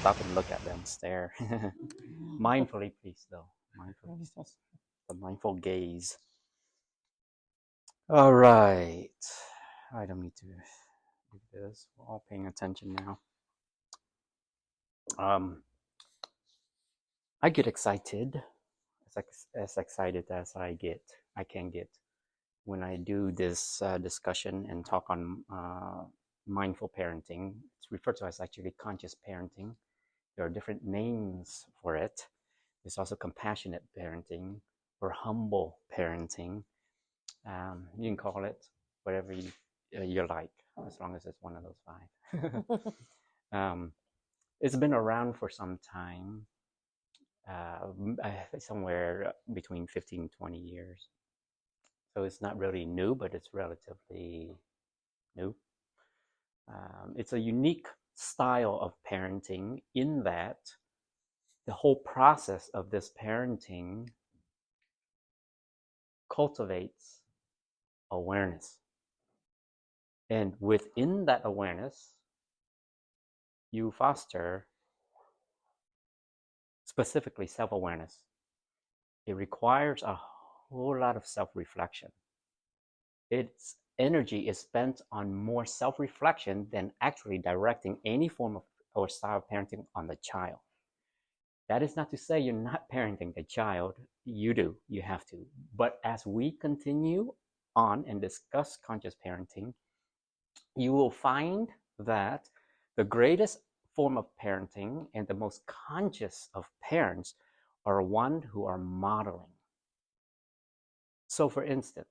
stop and look at them, stare. Mindfully, please, though. Mindfully, just the mindful gaze. All right. I don't need to do this. We're all paying attention now. Um, I get excited, as excited as I can get when I do this discussion and talk on mindful parenting. It's referred to as actually conscious parenting. There are different names for it. There's also compassionate parenting or humble parenting. You can call it whatever you like, as long as it's one of those five. It's been around for some time, somewhere between 15 and 20 years. So it's not really new, but it's relatively new. It's a unique style of parenting in that the whole process of this parenting cultivates awareness. And within that awareness, you foster specifically self-awareness. It requires a whole lot of self-reflection. Its energy is spent on more self-reflection than actually directing any form of or style of parenting on the child. That is not to say you're not parenting the child. You do, you have to. But as we continue on and discuss conscious parenting, you will find that the greatest form of parenting and the most conscious of parents are one who are modeling. So for instance,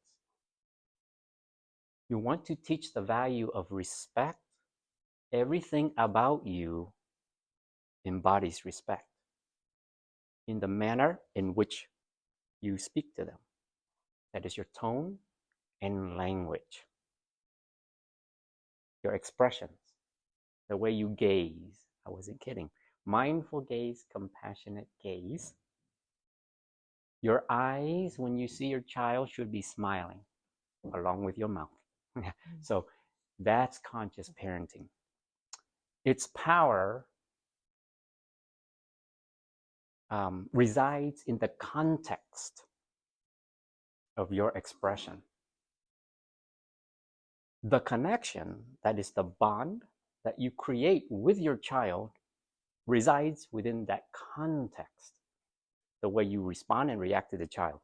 you want to teach the value of respect. Everything about you embodies respect in the manner in which you speak to them. That is your tone and language, your expressions, the way you gaze. I wasn't kidding. Mindful gaze, compassionate gaze. Your eyes, when you see your child, should be smiling along with your mouth. So that's conscious parenting. Its power resides in the context of your expression. The connection, that is the bond that you create with your child, resides within that context. The way you respond and react to the child.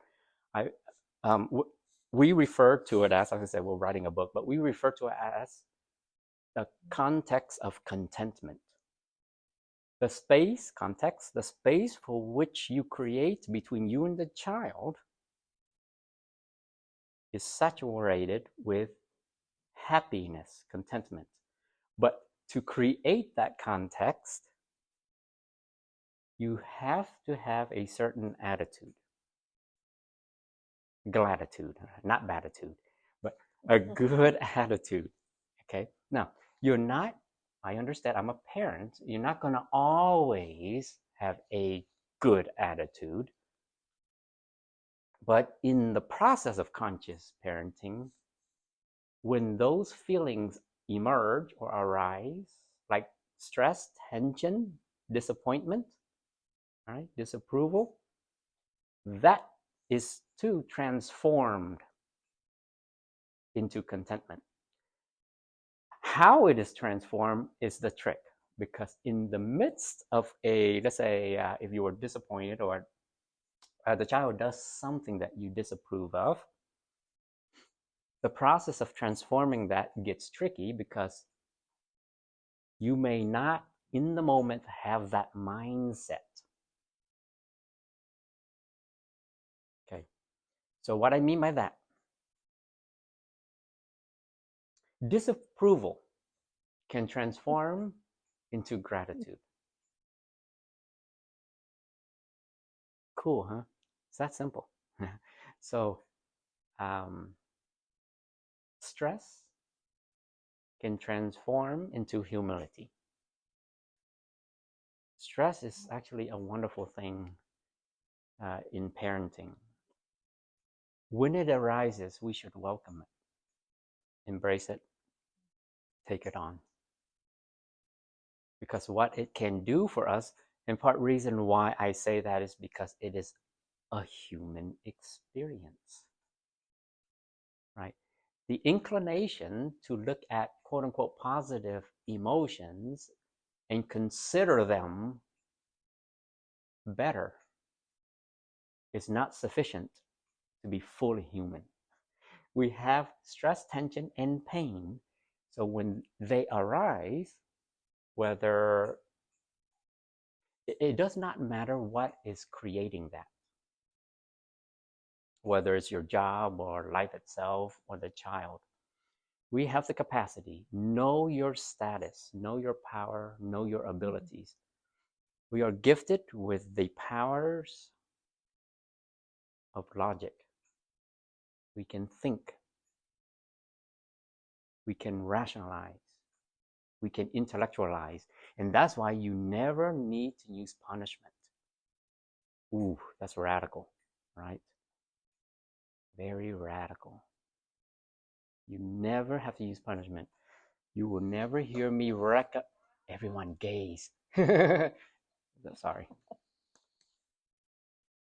We refer to it as I said, we're writing a book, but we refer to it as the context of contentment. The space, context, the space for which you create between you and the child is saturated with happiness, contentment. But to create that context, you have to have a certain attitude. Gratitude, not batitude, but a good attitude. Okay. Now, you're not, I understand, I'm a parent. You're not going to always have a good attitude. But in the process of conscious parenting, when those feelings emerge or arise, like stress, tension, disappointment, right, disapproval, that is too transformed into contentment. How it is transformed is the trick, because in the midst of a, let's say, if you were disappointed or the child does something that you disapprove of, the process of transforming that gets tricky because you may not in the moment have that mindset. Okay, so what I mean by that, disapproval can transform into gratitude. Cool, huh? It's that simple. So stress can transform into humility. Stress is actually a wonderful thing in parenting. When it arises, we should welcome it, embrace it, take it on. because what it can do for us, and part reason why I say that is because it is a human experience, right? The inclination to look at quote unquote positive emotions and consider them better is not sufficient to be fully human. We have stress, tension, and pain. So when they arise, whether it does not matter what is creating that, whether it's your job or life itself or the child, we have the capacity. Know your status, know your power, know your abilities. We are gifted with the powers of logic. We can think. We can rationalize. We can intellectualize. And that's why you never need to use punishment. Ooh, that's radical, right? Very radical. You never have to use punishment. You will never hear me wreck up. Everyone gaze. Sorry.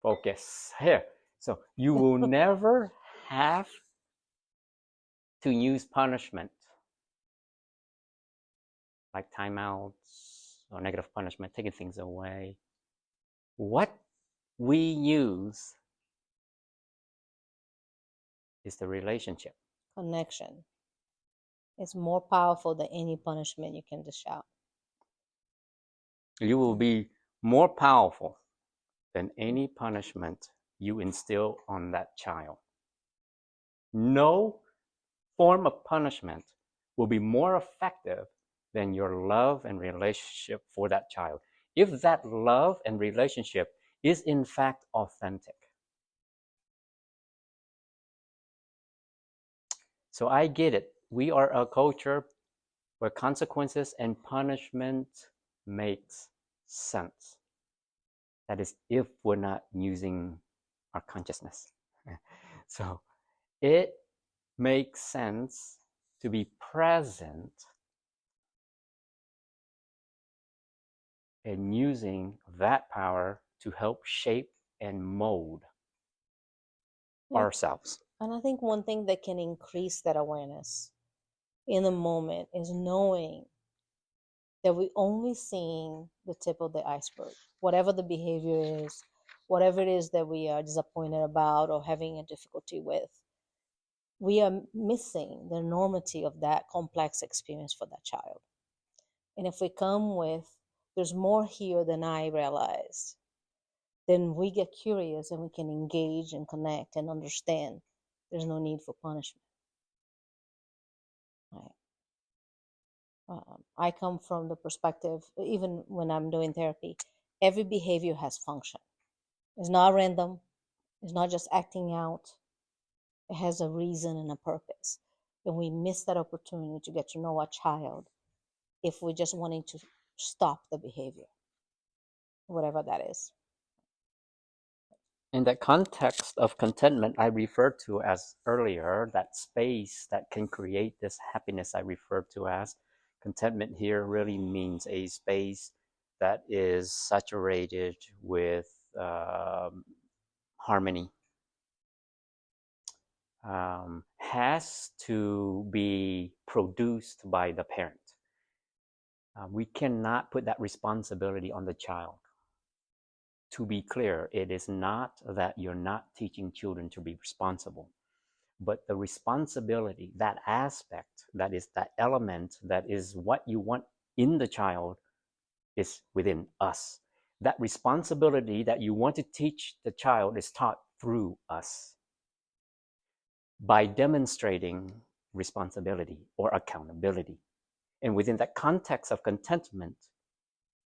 Focus. Here. So you will never have to use punishment, like timeouts or negative punishment, taking things away. What we use is the relationship. Connection is more powerful than any punishment you can dish out. You will be more powerful than any punishment you instill on that child. No form of punishment will be more effective than your love and relationship for that child, if that love and relationship is in fact authentic. So I get it. We are a culture where consequences and punishment makes sense. That is, if we're not using our consciousness. So it makes sense to be present and using that power to help shape and mold ourselves. And I think one thing that can increase that awareness in the moment is knowing that we're only seeing the tip of the iceberg. Whatever the behavior is, whatever it is that we are disappointed about or having a difficulty with, we are missing the enormity of that complex experience for that child. And if we come with, there's more here than I realized, then we get curious and we can engage and connect and understand there's no need for punishment. Right? I come from the perspective, even when I'm doing therapy, every behavior has function. It's not random. It's not just acting out. It has a reason and a purpose. And we miss that opportunity to get to know a child if we're just wanting to stop the behavior, whatever that is. In that context of contentment I referred to as earlier, that space that can create this happiness I referred to as contentment here really means a space that is saturated with harmony. Has to be produced by the parent. We cannot put that responsibility on the child. To be clear, it is not that you're not teaching children to be responsible, but the responsibility, that aspect, that is that element, that is what you want in the child, is within us. That responsibility that you want to teach the child is taught through us by demonstrating responsibility or accountability. And within that context of contentment,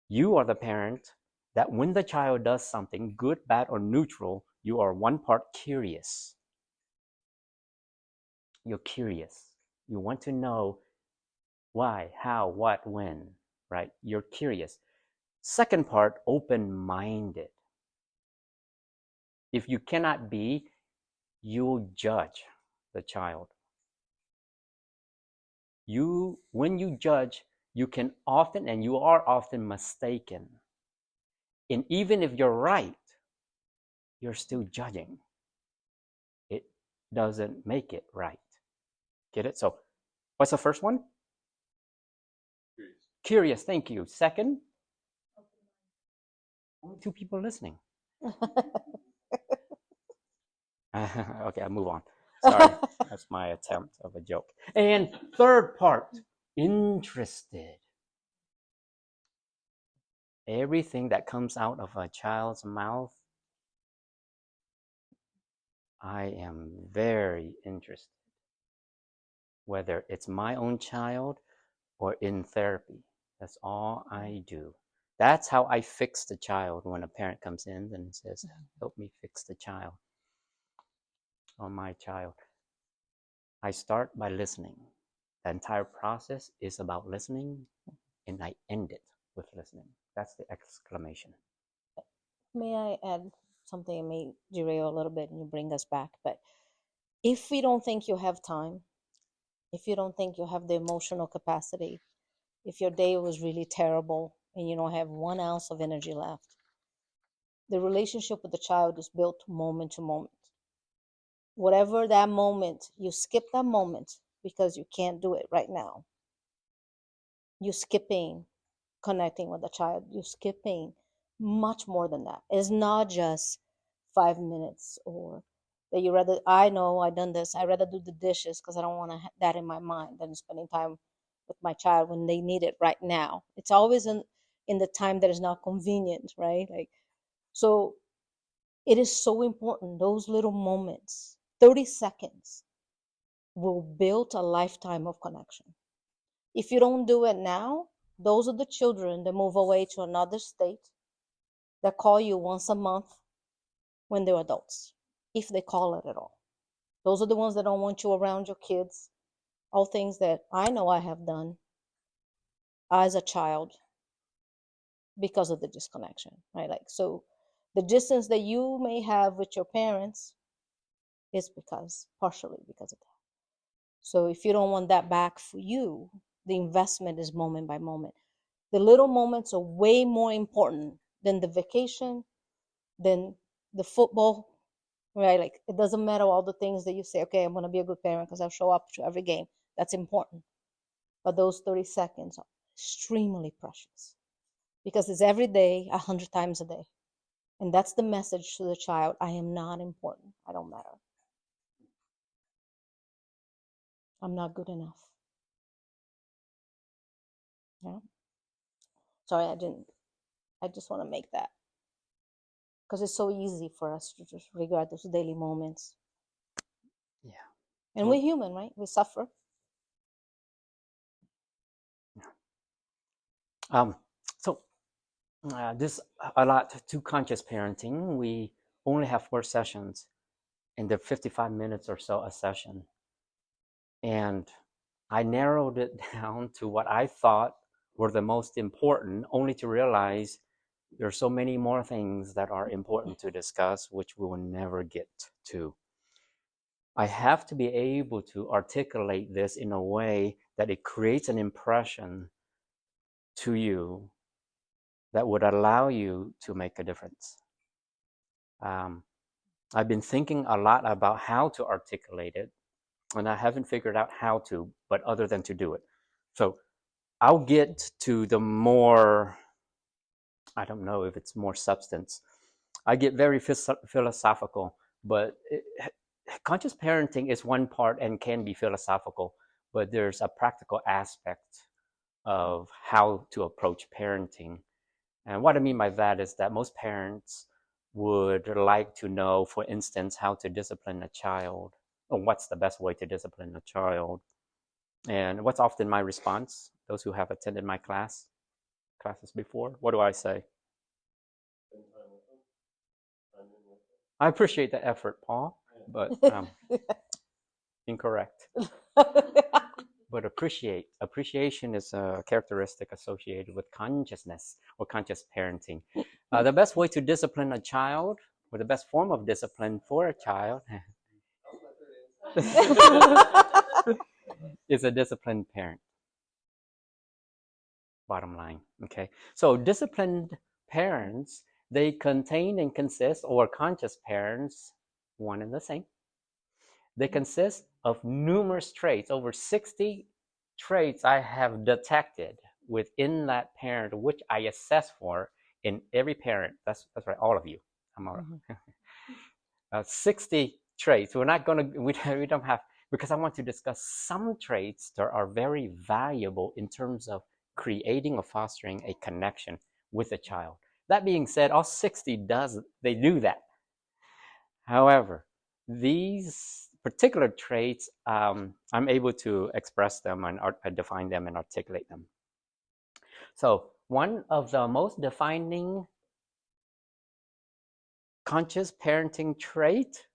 you are the parent that when the child does something, good, bad, or neutral, you are one part curious. You're curious. You want to know why, how, what, when, right? You're curious. Second part, open-minded. If you cannot be, you'll judge the child. When you judge, you can often, and you are often mistaken. And even if you're right, you're still judging. It doesn't make it right. Get it? So, what's the first one? Curious, thank you. Second, only 2 people listening. Okay, I'll move on. Sorry, that's my attempt of a joke. And third part, interested. Everything that comes out of a child's mouth, I am very interested. Whether it's my own child or in therapy, that's all I do. That's how I fix the child when a parent comes in and says, help me fix the child or my child. I start by listening. The entire process is about listening, and I end it with listening. That's the exclamation. May I add something that may derail a little bit and you bring us back? But if we don't think you have time, if you don't think you have the emotional capacity, if your day was really terrible and you don't have 1 ounce of energy left, the relationship with the child is built moment to moment. Whatever that moment, you skip that moment because you can't do it right now. You're skipping connecting with the child. You're skipping much more than that. It's not just 5 minutes or that you rather, I know I've done this. I rather do the dishes because I don't want to have that in my mind than spending time with my child when they need it right now. It's always in the time that is not convenient, right? Like, so it is so important. Those little moments, 30 seconds, will build a lifetime of connection. If you don't do it now, those are the children that move away to another state that call you once a month when they're adults, if they call it at all. Those are the ones that don't want you around your kids. All things that I know I have done as a child because of the disconnection, right? Like, so the distance that you may have with your parents is partially because of that. So if you don't want that back for you, the investment is moment by moment. The little moments are way more important than the vacation, than the football, right? Like, it doesn't matter all the things that you say, okay, I'm going to be a good parent because I'll show up to every game. That's important. But those 30 seconds are extremely precious because it's every day, 100 times a day. And that's the message to the child. I am not important. I don't matter. I'm not good enough. Yeah. Sorry, I just want to make that because it's so easy for us to just regard those daily moments. Yeah. And we're human, right? We suffer. So this a lot to conscious parenting. We only have 4 sessions, and they're 55 minutes or so a session. And I narrowed it down to what I thought were the most important, only to realize there are so many more things that are important to discuss, which we will never get to. I have to be able to articulate this in a way that it creates an impression to you that would allow you to make a difference. I've been thinking a lot about how to articulate it, and I haven't figured out how to, but other than to do it. So I'll get to the more, I don't know if it's more substance. I get very philosophical, but conscious parenting is one part and can be philosophical, but there's a practical aspect of how to approach parenting. And what I mean by that is that most parents would like to know, for instance, how to discipline a child, or what's the best way to discipline a child. And what's often my response, those who have attended my classes before, what do I say? I appreciate the effort, Paul, but incorrect. But appreciation is a characteristic associated with consciousness or conscious parenting. The best way to discipline a child, or the best form of discipline for a child, is a disciplined parent. bottom line. Okay, so disciplined parents, they contain and consist, or conscious parents, one and the same. They consist of numerous traits, over 60 traits I have detected within that parent, which I assess for in every parent. That's right, all of you. I'm all, Mhm. 60 traits. We're not going to, we don't have, because I want to discuss some traits that are very valuable in terms of creating or fostering a connection with a child. That being said, all 60 they do that. However, these particular traits, I'm able to express them and define them and articulate them. So one of the most defining conscious parenting trait,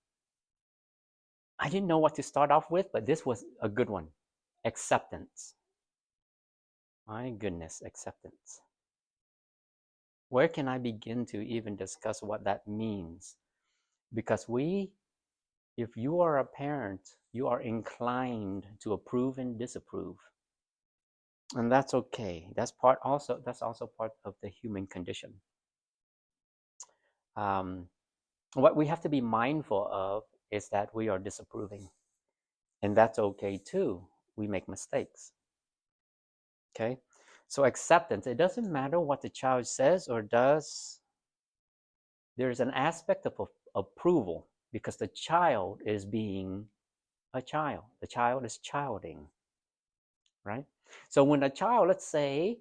I didn't know what to start off with, but this was a good one. Acceptance. My goodness, acceptance. Where can I begin to even discuss what that means? Because if you are a parent, you are inclined to approve and disapprove. And that's okay. That's also part of the human condition. Um, what we have to be mindful of is that we are disapproving. And that's okay too. We make mistakes. Okay? So acceptance, it doesn't matter what the child says or does. There's an aspect of approval because the child is being a child. The child is childing, right? So when a child, let's say,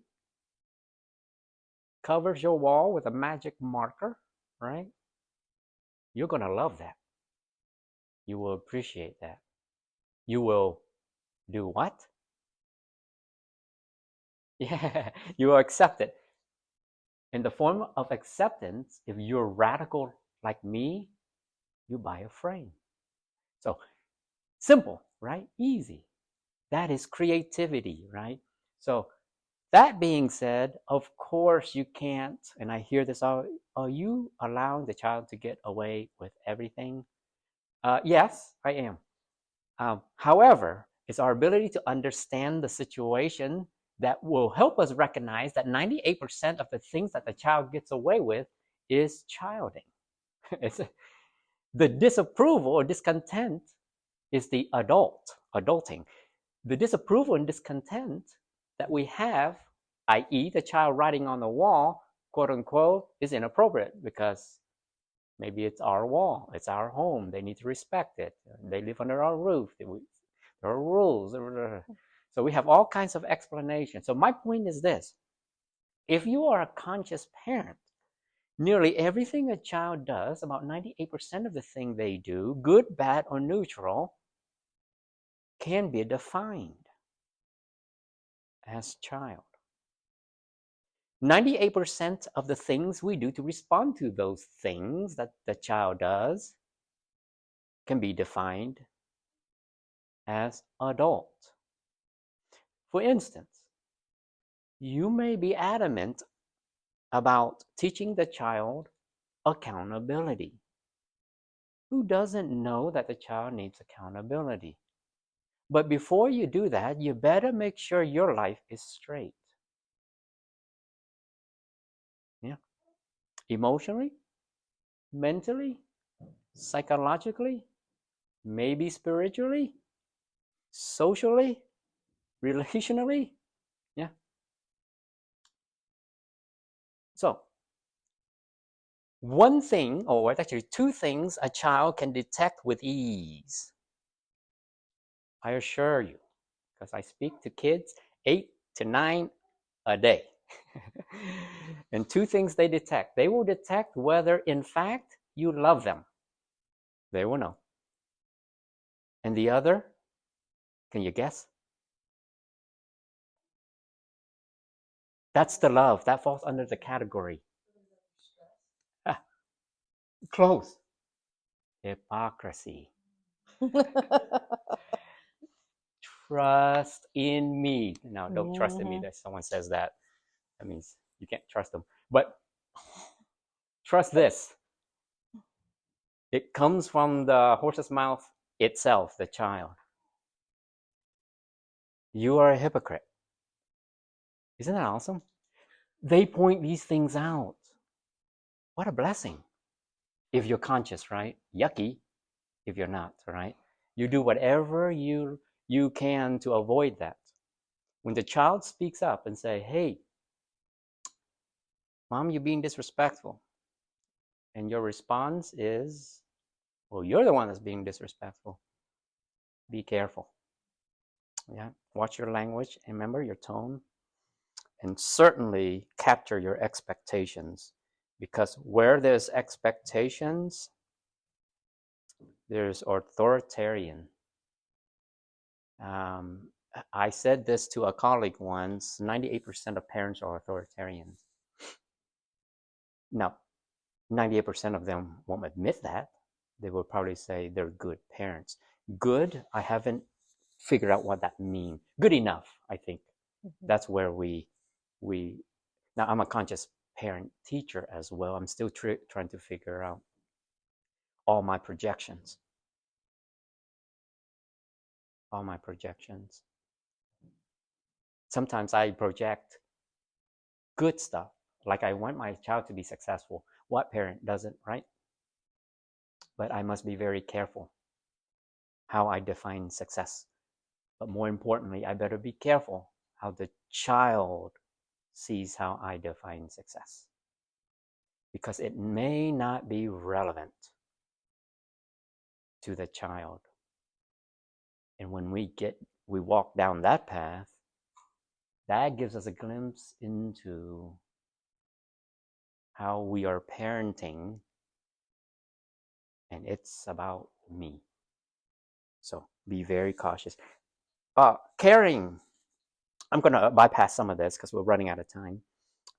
covers your wall with a magic marker, right? You're going to love that. You will appreciate that. You will do what? Yeah, you will accept it. In the form of acceptance, if you're radical like me, you buy a frame. So simple, right? Easy. That is creativity, right? So that being said, of course you can't, and I hear this all, are you allowing the child to get away with everything? Yes, I am. However, it's our ability to understand the situation that will help us recognize that 98% of the things that the child gets away with is childing. It's the disapproval or discontent is the adulting. The disapproval and discontent that we have, i.e., the child writing on the wall, quote unquote, is inappropriate because maybe it's our wall, it's our home, they need to respect it, they live under our roof, there are rules. So we have all kinds of explanations. So my point is this: if you are a conscious parent, nearly everything a child does, about 98% of the thing they do, good, bad, or neutral, can be defined as child. 98% of the things we do to respond to those things that the child does can be defined as adult. For instance, you may be adamant about teaching the child accountability. Who doesn't know that the child needs accountability? But before you do that, you better make sure your life is straight. Yeah. Emotionally, mentally, psychologically, maybe spiritually, socially, relationally. Yeah. So, one thing, or actually two things, a child can detect with ease. I assure you, because I speak to kids 8 to 9 a day. And two things they detect. They will detect whether, in fact, you love them. They will know. And the other, can you guess? That's the love. That falls under the category. Ah, close. Hypocrisy. Trust in me. Now, don't trust in me that someone says that. That means you can't trust them. But trust this. It comes from the horse's mouth itself, the child. You are a hypocrite Isn't that awesome? They point these things out. What a blessing. If you're conscious, right? Yucky if you're not, right? You do whatever you can to avoid that. When the child speaks up and say, "Hey, mom, you're being disrespectful," and your response is, "Well, you're the one that's being disrespectful. Be careful." Yeah, watch your language. Remember your tone, and certainly capture your expectations, because where there's expectations, there's authoritarian. Um, I said this to a colleague once: 98% of parents are authoritarians. Now, 98% of them won't admit that. They will probably say they're good parents. Good, I haven't figured out what that means. Good enough, I think. Mm-hmm. That's where we now I'm a conscious parent teacher as well. I'm still trying to figure out all my projections. All my projections. Sometimes I project good stuff, like I want my child to be successful. What parent doesn't, right? But I must be very careful how I define success. But more importantly, I better be careful how the child sees how I define success, because it may not be relevant to the child. And when we walk down that path, that gives us a glimpse into how we are parenting, and it's about me. So be very cautious. Caring. I'm going to bypass some of this because we're running out of time,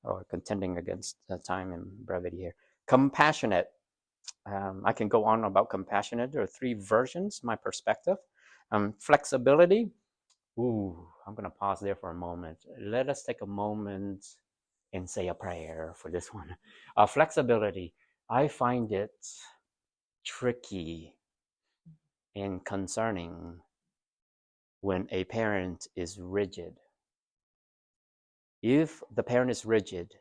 or contending against time and brevity here. Compassionate. I can go on about compassionate. There are three versions, my perspective. Flexibility. Ooh, I'm going to pause there for a moment. Let us take a moment and say a prayer for this one. Flexibility. I find it tricky and concerning when a parent is rigid. If the parent is rigid,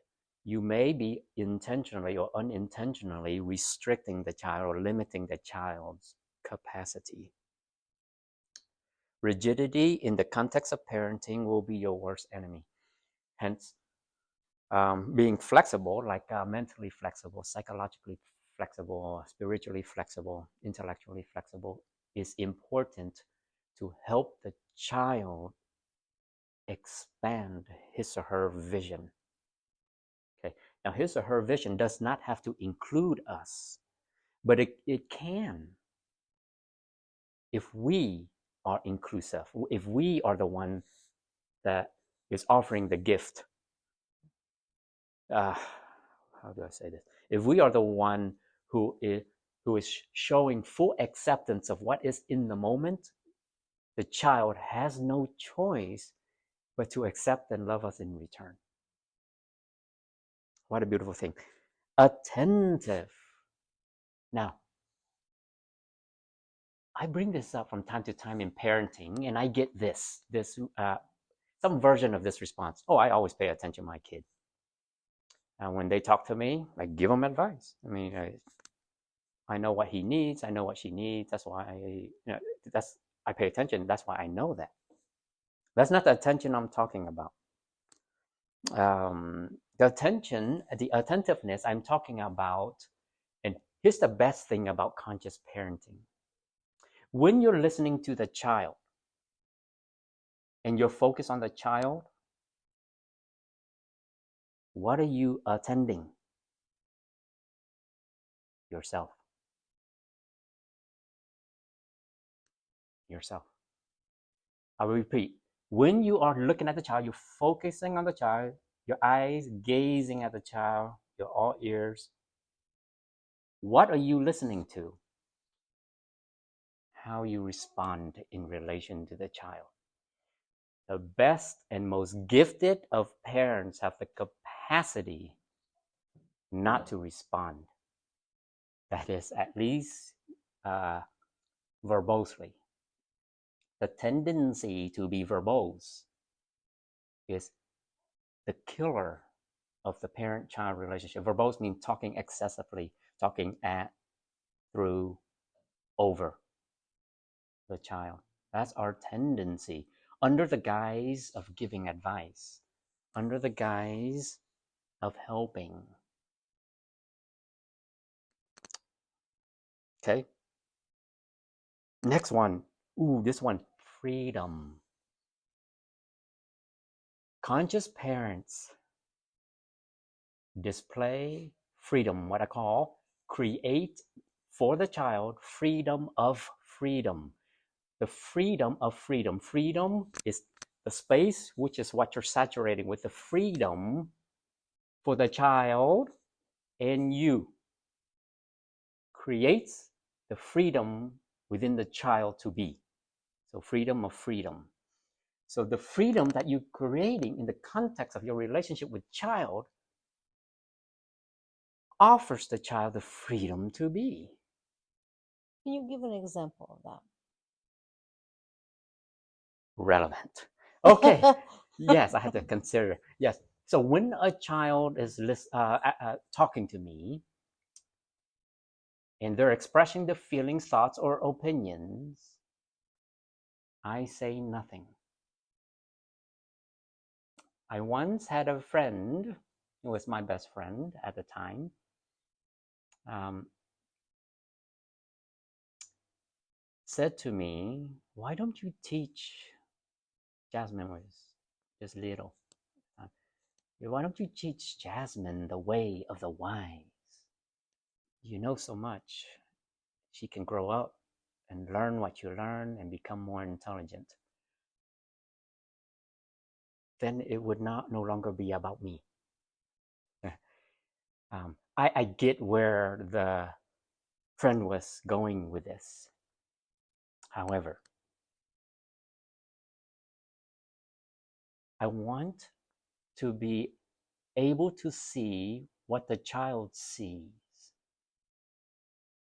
you may be intentionally or unintentionally restricting the child or limiting the child's capacity. Rigidity in the context of parenting will be your worst enemy. Hence, being flexible, like mentally flexible, psychologically flexible, spiritually flexible, intellectually flexible, is important to help the child expand his or her vision. Okay. Now, his or her vision does not have to include us, but it can if we are inclusive, if we are the one that is offering the gift. How do I say this? If we are the one who is showing full acceptance of what is in the moment, the child has no choice but to accept and love us in return. What a beautiful thing. Attentive. Now, I bring this up from time to time in parenting, and I get this some version of this response. Oh, I always pay attention to my kid. When they talk to me, I give them advice. I mean, I know what he needs. I know what she needs. That's why I pay attention. That's why I know that. That's not the attention I'm talking about. The attentiveness I'm talking about, and here's the best thing about conscious parenting. When you're listening to the child and you're focused on the child, what are you attending? Yourself. Yourself. I will repeat. When you are looking at the child, you're focusing on the child, your eyes gazing at the child, you're all ears. What are you listening to? How you respond in relation to the child. The best and most gifted of parents have the capacity not to respond. That is, at least verbosely. The tendency to be verbose is the killer of the parent-child relationship. Verbose means talking excessively, talking at, through, over the child. That's our tendency under the guise of giving advice, under the guise of helping. Okay. Next one. Ooh, this one. Freedom. Conscious parents display freedom, what I call create for the child freedom of freedom. The freedom of freedom. Freedom is the space, which is what you're saturating with, the freedom for the child and you creates the freedom within the child to be. So freedom of freedom. So the freedom that you're creating in the context of your relationship with child offers the child the freedom to be. Can you give an example of Relevant. that? Okay. Yes, I had to consider. Yes. So when a child is talking to me and they're expressing the feelings, thoughts, or opinions, I say nothing. I once had a friend who was my best friend at the time. Said to me, why don't you teach, Jasmine was just little, why don't you teach Jasmine the way of the wise? You know so much. She can grow up and learn what you learn and become more intelligent. Then it would no longer be about me. I get where the friend was going with this. However, I want to be able to see what the child sees,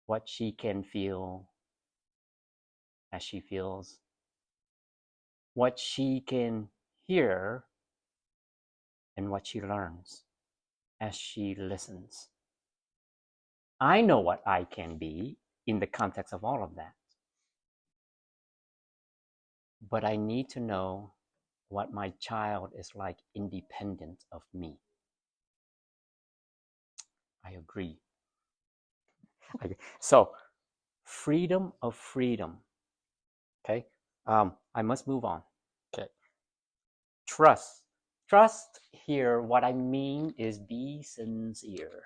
what she can feel as she feels, what she can hear, and what she learns as she listens. I know what I can be in the context of all of that, but I need to know what my child is like independent of me. I agree. So, freedom of freedom. Okay. I must move on. Okay. Trust. Trust here, what I mean is be sincere.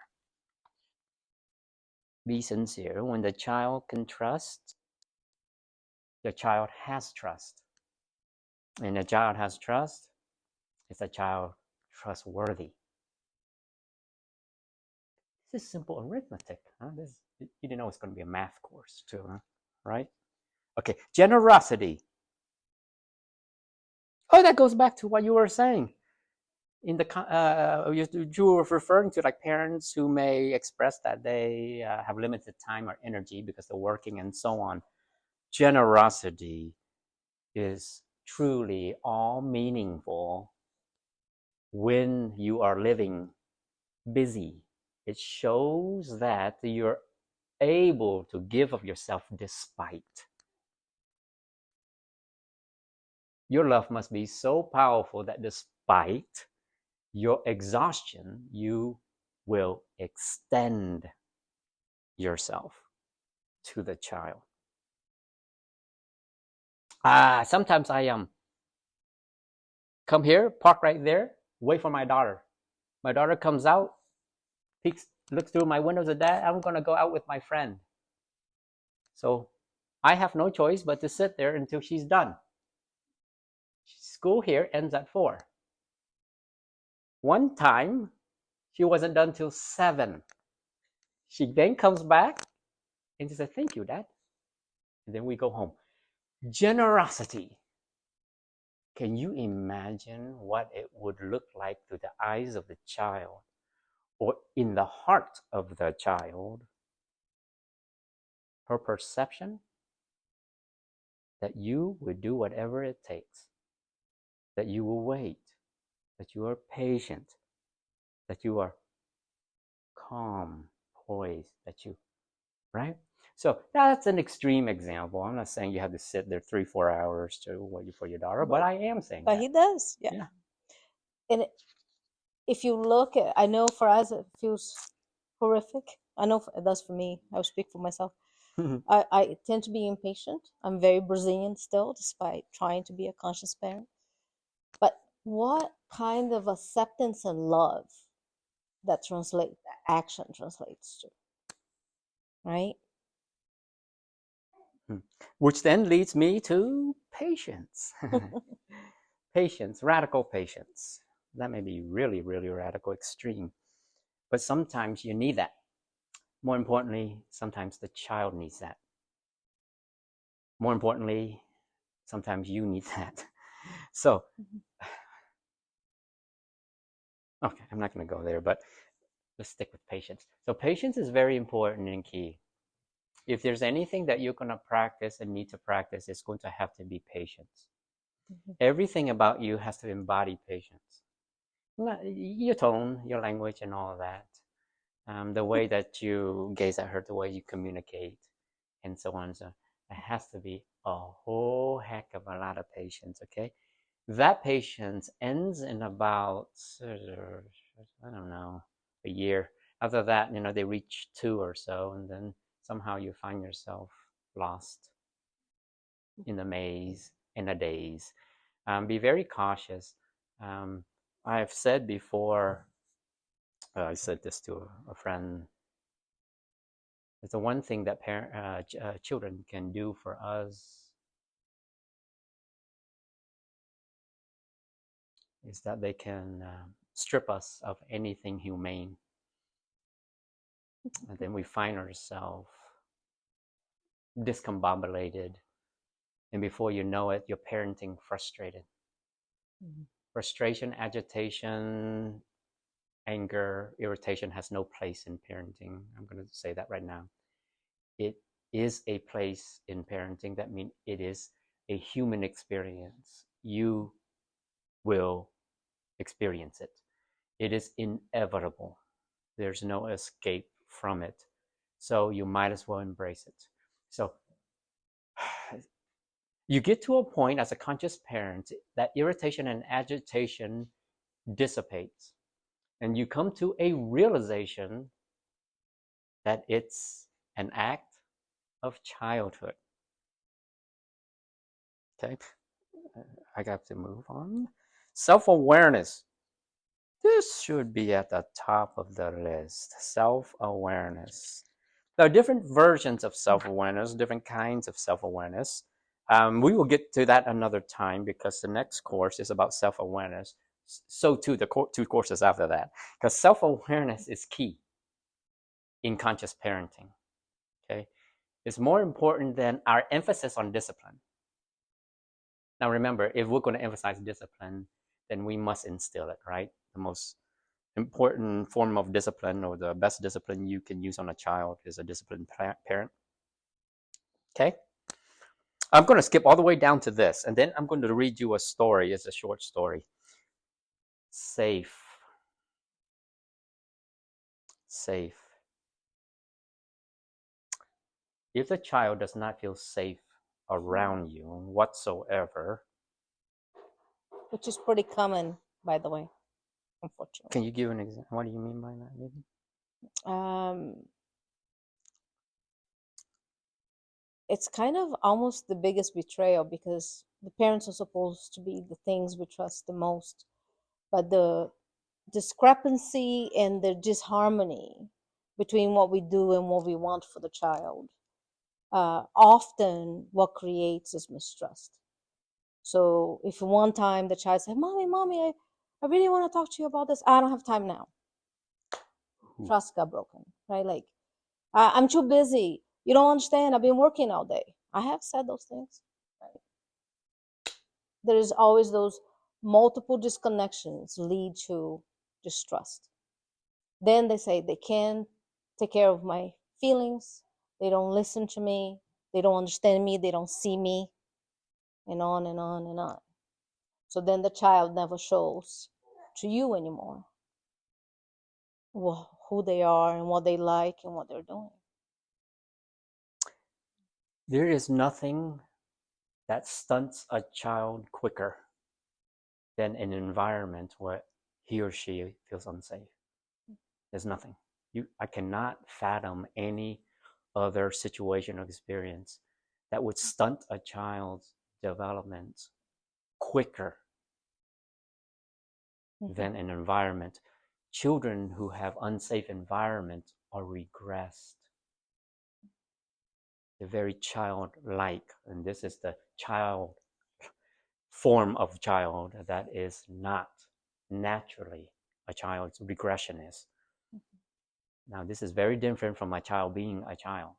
Be sincere. When the child can trust, the child has trust. And the child has trust, is a child trustworthy. This is simple arithmetic. Huh? You didn't know it's going to be a math course too, huh? Right? Okay, generosity. Oh, that goes back to what you were saying. In the you were referring to like parents who may express that they have limited time or energy because they're working and so on. Generosity is truly all meaningful when you are living busy. It shows that you're able to give of yourself despite. Your love must be so powerful that despite your exhaustion, you will extend yourself to the child. Sometimes I come here, park right there, wait for my daughter. My daughter comes out, peeks, looks through my windows at that. I'm gonna go out with my friend. So I have no choice but to sit there until she's done. School here ends at 4. One time, she wasn't done till 7. She then comes back and she said, "Thank you, Dad." And then we go home. Generosity. Can you imagine what it would look like through the eyes of the child or in the heart of the child? Her perception that you would do whatever it takes, that you will wait, that you are patient, that you are calm, poised, that you, right? So that's an extreme example. I'm not saying you have to sit there 3-4 hours to wait for your daughter, but I am saying But that. he does, yeah. Yeah. And if you look at, I know for us it feels horrific. I know it does for me. I'll speak for myself. I tend to be impatient. I'm very Brazilian still, despite trying to be a conscious parent. But what kind of acceptance and love that action translates to, right? Which then leads me to patience. Patience, radical patience. That may be really, really radical, extreme. But sometimes you need that. More importantly, sometimes the child needs that. More importantly, sometimes you need that. So, okay, I'm not going to go there, but let's stick with patience. So, patience is very important and key. If there's anything that you're going to practice and need to practice, it's going to have to be patience. Everything about you has to embody patience. Your tone, your language, and all of that. The way that you gaze at her, the way you communicate, and so on. So it has to be a whole heck of a lot of patience, okay? That patience ends in about, I don't know, a year. After that, they reach 2 or so, and then somehow you find yourself lost in the maze, in the daze. Be very cautious. I've said before, I said this to a friend. It's the one thing that children can do for us is that they can strip us of anything humane, and then we find ourselves discombobulated, and before you know it, you're parenting frustrated. Frustration, agitation, anger, irritation has no place in parenting. I'm going to say that right now. It is a place in parenting. That means it is a human experience. You will experience it. It is inevitable. There's no escape from it. So you might as well embrace it. So you get to a point as a conscious parent that irritation and agitation dissipates. And you come to a realization that it's an act of childhood. Okay, I got to move on. Self awareness. This should be at the top of the list. Self awareness. There are different versions of self awareness, different kinds of self awareness. We will get to that another time because the next course is about self awareness. So, too, the 2 courses after that, because self awareness is key in conscious parenting. Okay, it's more important than our emphasis on discipline. Now, remember, if we're going to emphasize discipline, then we must instill it, right? The most important form of discipline, or the best discipline you can use on a child, is a disciplined parent. Okay? I'm going to skip all the way down to this, and then I'm going to read you a story. It's a short story. Safe. Safe. If the child does not feel safe around you whatsoever, Which is pretty common, by the way, unfortunately. can you give an example? What do you mean by that, maybe? It's kind of almost the biggest betrayal because the parents are supposed to be the things we trust the most, but the discrepancy and the disharmony between what we do and what we want for the child often what creates is mistrust. So if one time the child said, mommy, I really want to talk to you about this, I don't have time now. Trust got broken, right? Like, I'm too busy, you don't understand, I've been working all day. I have said those things, right? There's always those multiple disconnections lead to distrust. Then they say they can't take care of my feelings, they don't listen to me, they don't understand me, they don't see me, and on and on and on. So then the child never shows to you anymore who they are and what they like and what they're doing. There is nothing that stunts a child quicker than an environment where he or she feels unsafe. There's nothing. I cannot fathom any other situation or experience that would stunt a child's development quicker than an environment. Children who have unsafe environments are regressed. They're very childlike, and this is the child form of child that is not naturally a child's regression is. Now, this is very different from a child being a child.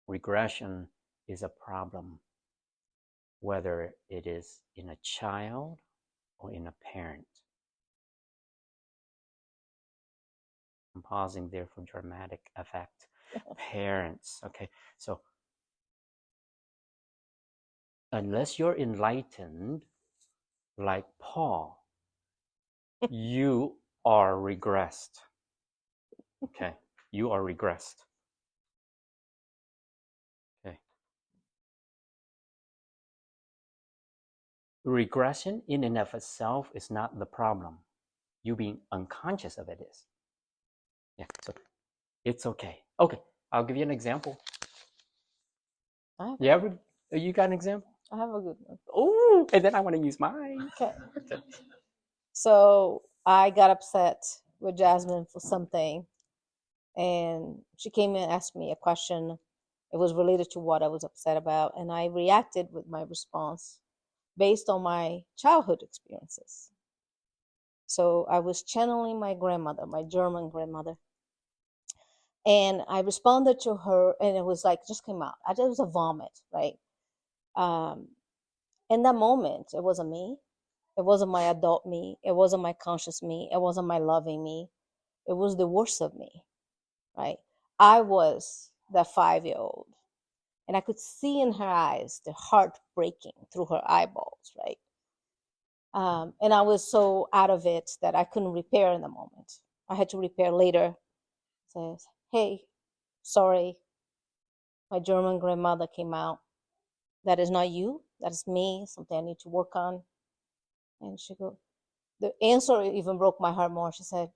Regression is a problem, whether it is in a child or in a parent. I'm pausing there for dramatic effect. Parents, okay, so unless you're enlightened like Paul, you are regressed. Okay, you are regressed. Okay. Regression in and of itself is not the problem. You being unconscious of it is. Yeah, so it's okay. Okay, I'll give you an example. You got an example? I have a good one. Oh, and then I want to use mine. Okay. So I got upset with Jasmine for something, and she came and asked me a question. It was related to what I was upset about, and I reacted with my response based on my childhood experiences. So I was channeling my grandmother, my German grandmother, and I responded to her, and it was like just came out. It was a vomit, right? In that moment, it wasn't me. It wasn't my adult me. It wasn't my conscious me. It wasn't my loving me. It was the worst of me, right? I was that 5-year-old, and I could see in her eyes the heart breaking through her eyeballs, right? And I was so out of it that I couldn't repair in the moment. I had to repair later. Says, "Hey, sorry, my German grandmother came out. That is not you. That is me. Something I need to work on." And she go, the answer even broke my heart more. She said,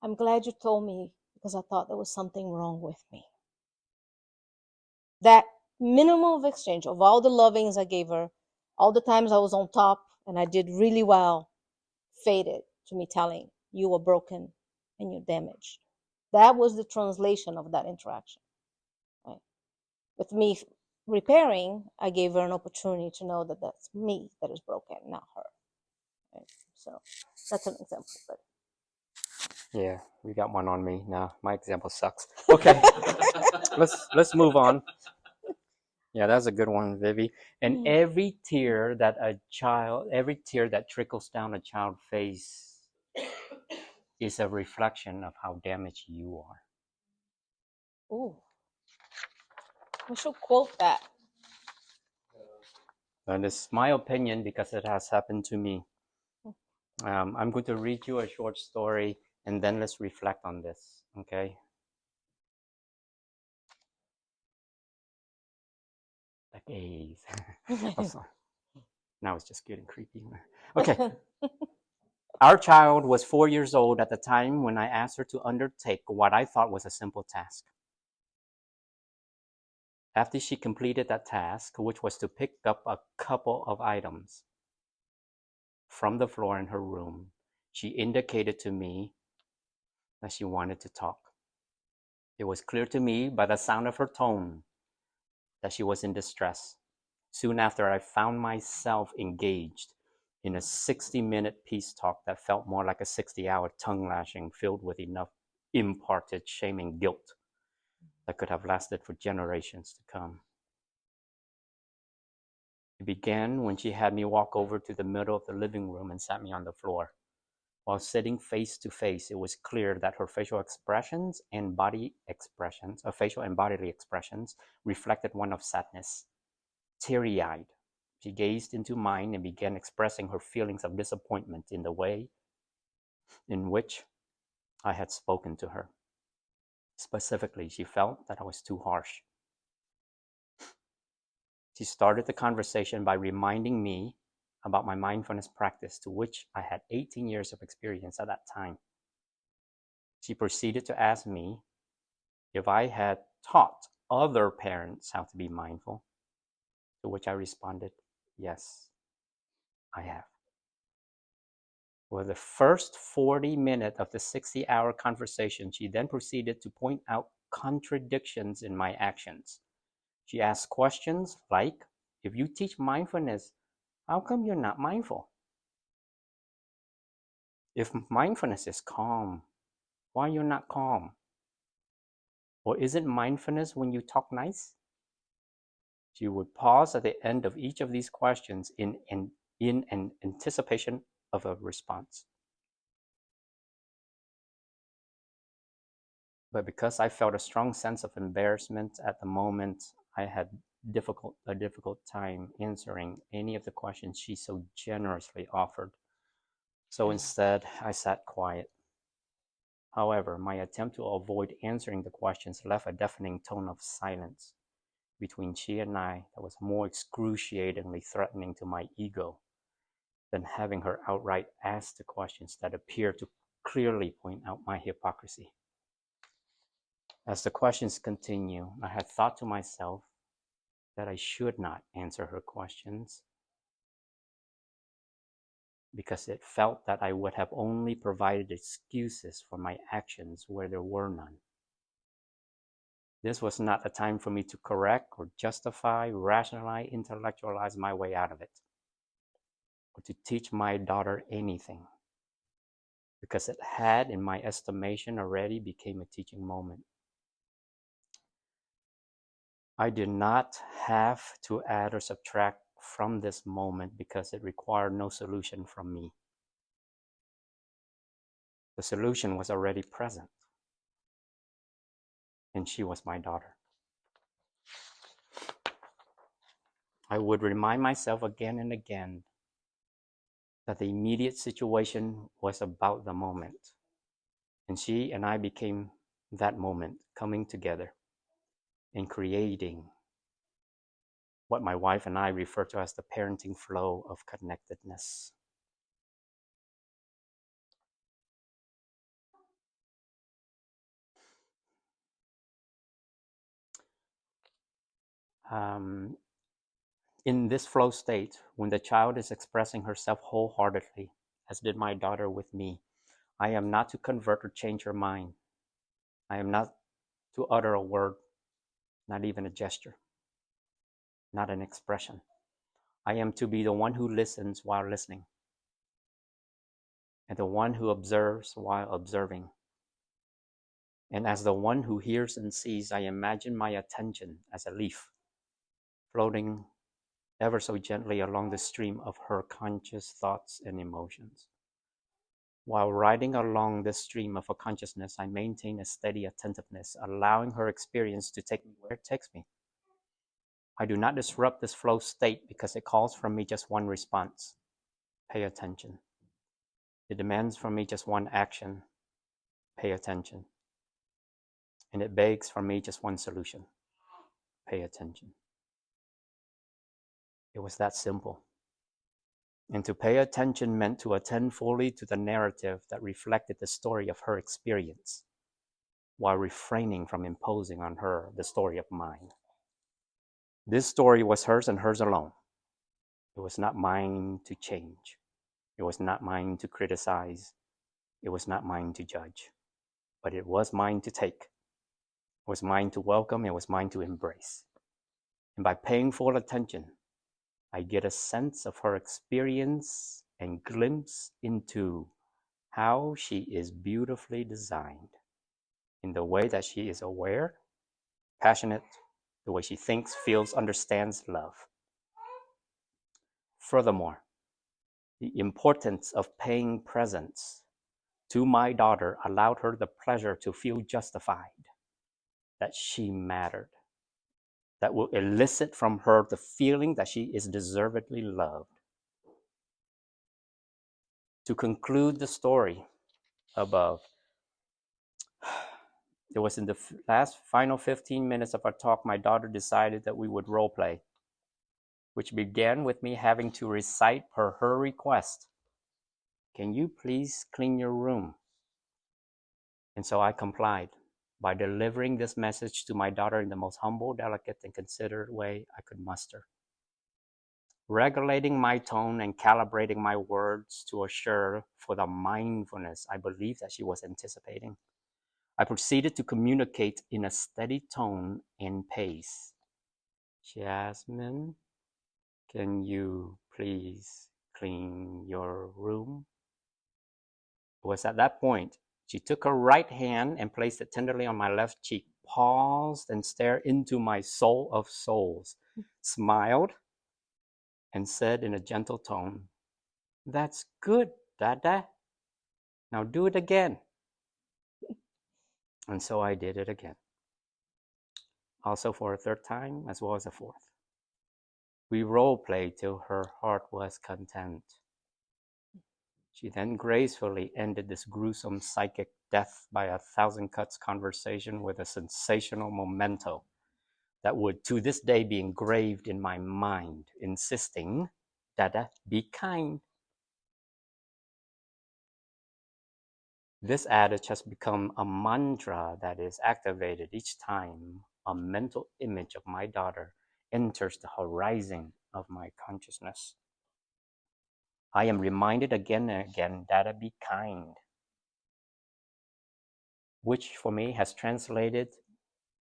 "I'm glad you told me because I thought there was something wrong with me." That minimal of exchange of all the lovings I gave her, all the times I was on top and I did really well, faded to me telling you were broken and you're damaged. That was the translation of that interaction. Right? With me repairing, I gave her an opportunity to know that that's me that is broken, not her. Right? So that's an example. But yeah, you got one on me. No, my example sucks. Okay, let's move on. Yeah, that's a good one, Vivi. And every tear that trickles down a child's face is a reflection of how damaged you are. Ooh, we should quote that. And it's my opinion because it has happened to me. I'm going to read you a short story and then let's reflect on this, okay? The gaze. Now it's just getting creepy. Okay. Our child was 4 years old at the time when I asked her to undertake what I thought was a simple task. After she completed that task, which was to pick up a couple of items from the floor in her room, she indicated to me that she wanted to talk. It was clear to me by the sound of her tone that she was in distress. Soon after, I found myself engaged in a 60-minute peace talk that felt more like a 60-hour tongue lashing filled with enough imparted shame and guilt that could have lasted for generations to come. It began when she had me walk over to the middle of the living room and sat me on the floor. While sitting face to face, it was clear that her facial expressions and bodily expressions reflected one of sadness. Teary-eyed, she gazed into mine and began expressing her feelings of disappointment in the way in which I had spoken to her. Specifically, she felt that I was too harsh. She started the conversation by reminding me about my mindfulness practice, to which I had 18 years of experience at that time. She proceeded to ask me if I had taught other parents how to be mindful, to which I responded, yes, I have. For the first 40 minutes of the 60-hour conversation, she then proceeded to point out contradictions in my actions. She asked questions like, if you teach mindfulness, how come you're not mindful? If mindfulness is calm, why you're not calm? Or isn't mindfulness when you talk nice? She would pause at the end of each of these questions in an anticipation of a response. But because I felt a strong sense of embarrassment at the moment, I had a difficult time answering any of the questions she so generously offered. So instead, I sat quiet. However, my attempt to avoid answering the questions left a deafening tone of silence between she and I that was more excruciatingly threatening to my ego than having her outright ask the questions that appeared to clearly point out my hypocrisy. As the questions continue, I had thought to myself that I should not answer her questions because it felt that I would have only provided excuses for my actions where there were none. This was not a time for me to correct or justify, rationalize, intellectualize my way out of it, or to teach my daughter anything, because it had, in my estimation, already became a teaching moment. I did not have to add or subtract from this moment because it required no solution from me. The solution was already present, and she was my daughter. I would remind myself again and again that the immediate situation was about the moment, and she and I became that moment, coming together and creating what my wife and I refer to as the parenting flow of connectedness. In this flow state, when the child is expressing herself wholeheartedly, as did my daughter with me, I am not to convert or change her mind. I am not to utter a word, not even a gesture, not an expression. I am to be the one who listens while listening, and the one who observes while observing. And as the one who hears and sees, I imagine my attention as a leaf floating ever so gently along the stream of her conscious thoughts and emotions. While riding along this stream of her consciousness, I maintain a steady attentiveness, allowing her experience to take me where it takes me. I do not disrupt this flow state because it calls from me just one response: pay attention. It demands from me just one action: pay attention. And it begs from me just one solution: pay attention. It was that simple. And to pay attention meant to attend fully to the narrative that reflected the story of her experience, while refraining from imposing on her the story of mine. This story was hers and hers alone. It was not mine to change. It was not mine to criticize. It was not mine to judge. But it was mine to take. It was mine to welcome. It was mine to embrace. And by paying full attention, I get a sense of her experience and glimpse into how she is beautifully designed in the way that she is aware, passionate, the way she thinks, feels, understands love. Furthermore, the importance of paying presence to my daughter allowed her the pleasure to feel justified, that she mattered, that will elicit from her the feeling that she is deservedly loved. To conclude the story, above. It was in the last final 15 minutes of our talk, my daughter decided that we would role play, which began with me having to recite per her request, "Can you please clean your room?" And so I complied by delivering this message to my daughter in the most humble, delicate, and considerate way I could muster. Regulating my tone and calibrating my words to assure for the mindfulness I believe that she was anticipating, I proceeded to communicate in a steady tone and pace. "Jasmine, can you please clean your room?" It was at that point she took her right hand and placed it tenderly on my left cheek, paused and stared into my soul of souls, smiled, and said in a gentle tone, "That's good, Dada. Now do it again." And so I did it again, also for a third time as well as a fourth. We role played till her heart was content. She then gracefully ended this gruesome psychic death by a thousand cuts conversation with a sensational memento that would to this day be engraved in my mind, insisting, "Dada, be kind." This adage has become a mantra that is activated each time a mental image of my daughter enters the horizon of my consciousness. I am reminded again and again, "Dada, be kind," which for me has translated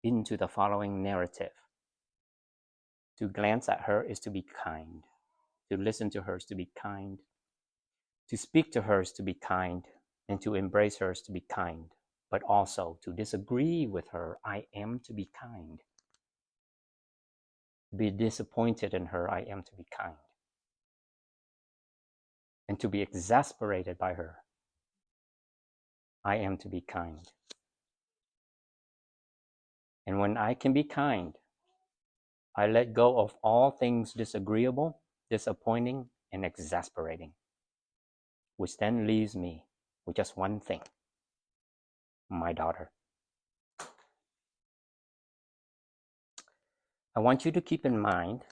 into the following narrative. To glance at her is to be kind. To listen to her is to be kind. To speak to her is to be kind. And to embrace her is to be kind. But also to disagree with her, I am to be kind. To be disappointed in her, I am to be kind. And to be exasperated by her, I am to be kind. And when I can be kind, I let go of all things disagreeable, disappointing, and exasperating, which then leaves me with just one thing: my daughter. I want you to keep in mind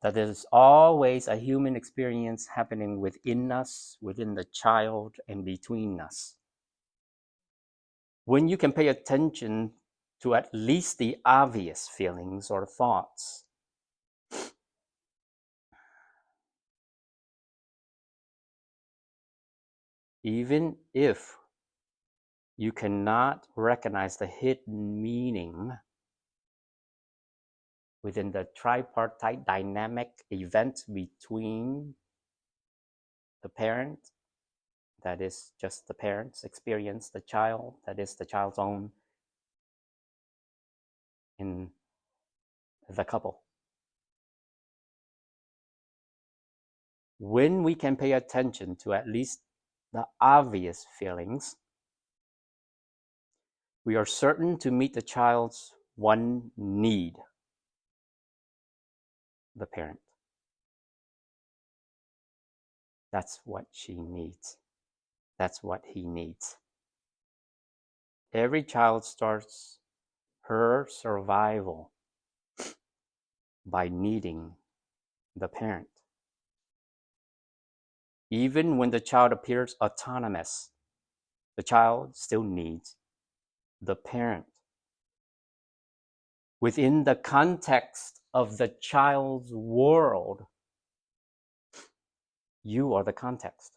that there's always a human experience happening within us, within the child, and between us. When you can pay attention to at least the obvious feelings or thoughts, even if you cannot recognize the hidden meaning within the tripartite dynamic event between the parent, that is just the parent's experience, the child, that is the child's own, in the couple. When we can pay attention to at least the obvious feelings, we are certain to meet the child's one need, the parent. That's what she needs. That's what he needs. Every child starts her survival by needing the parent. Even when the child appears autonomous, the child still needs the parent. Within the context of the child's world, you are the context.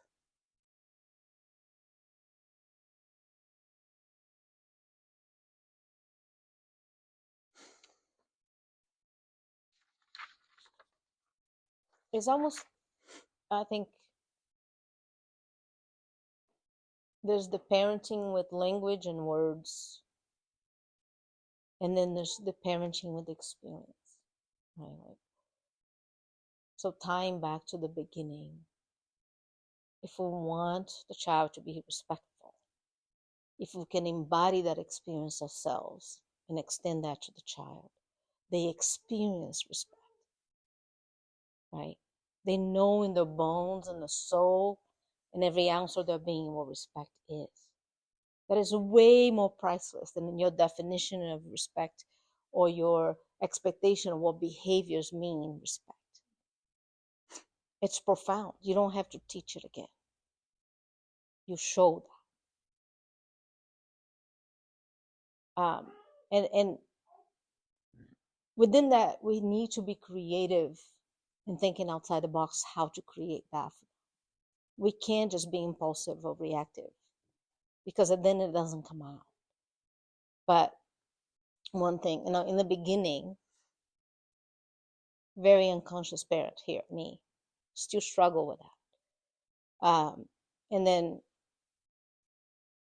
It's almost, I think, there's the parenting with language and words, and then there's the parenting with experience, right? Like, so tying back to the beginning, if we want the child to be respectful, if we can embody that experience ourselves and extend that to the child, they experience respect, right? They know in their bones and the soul and every ounce of their being what respect is. That is way more priceless than your definition of respect or your expectation of what behaviors mean respect. It's profound. You don't have to teach it again. You show that. And within that, we need to be creative and thinking outside the box how to create that. We can't just be impulsive or reactive because then it doesn't come out. But one thing, in the beginning, very unconscious parent here, me, still struggle with that. And then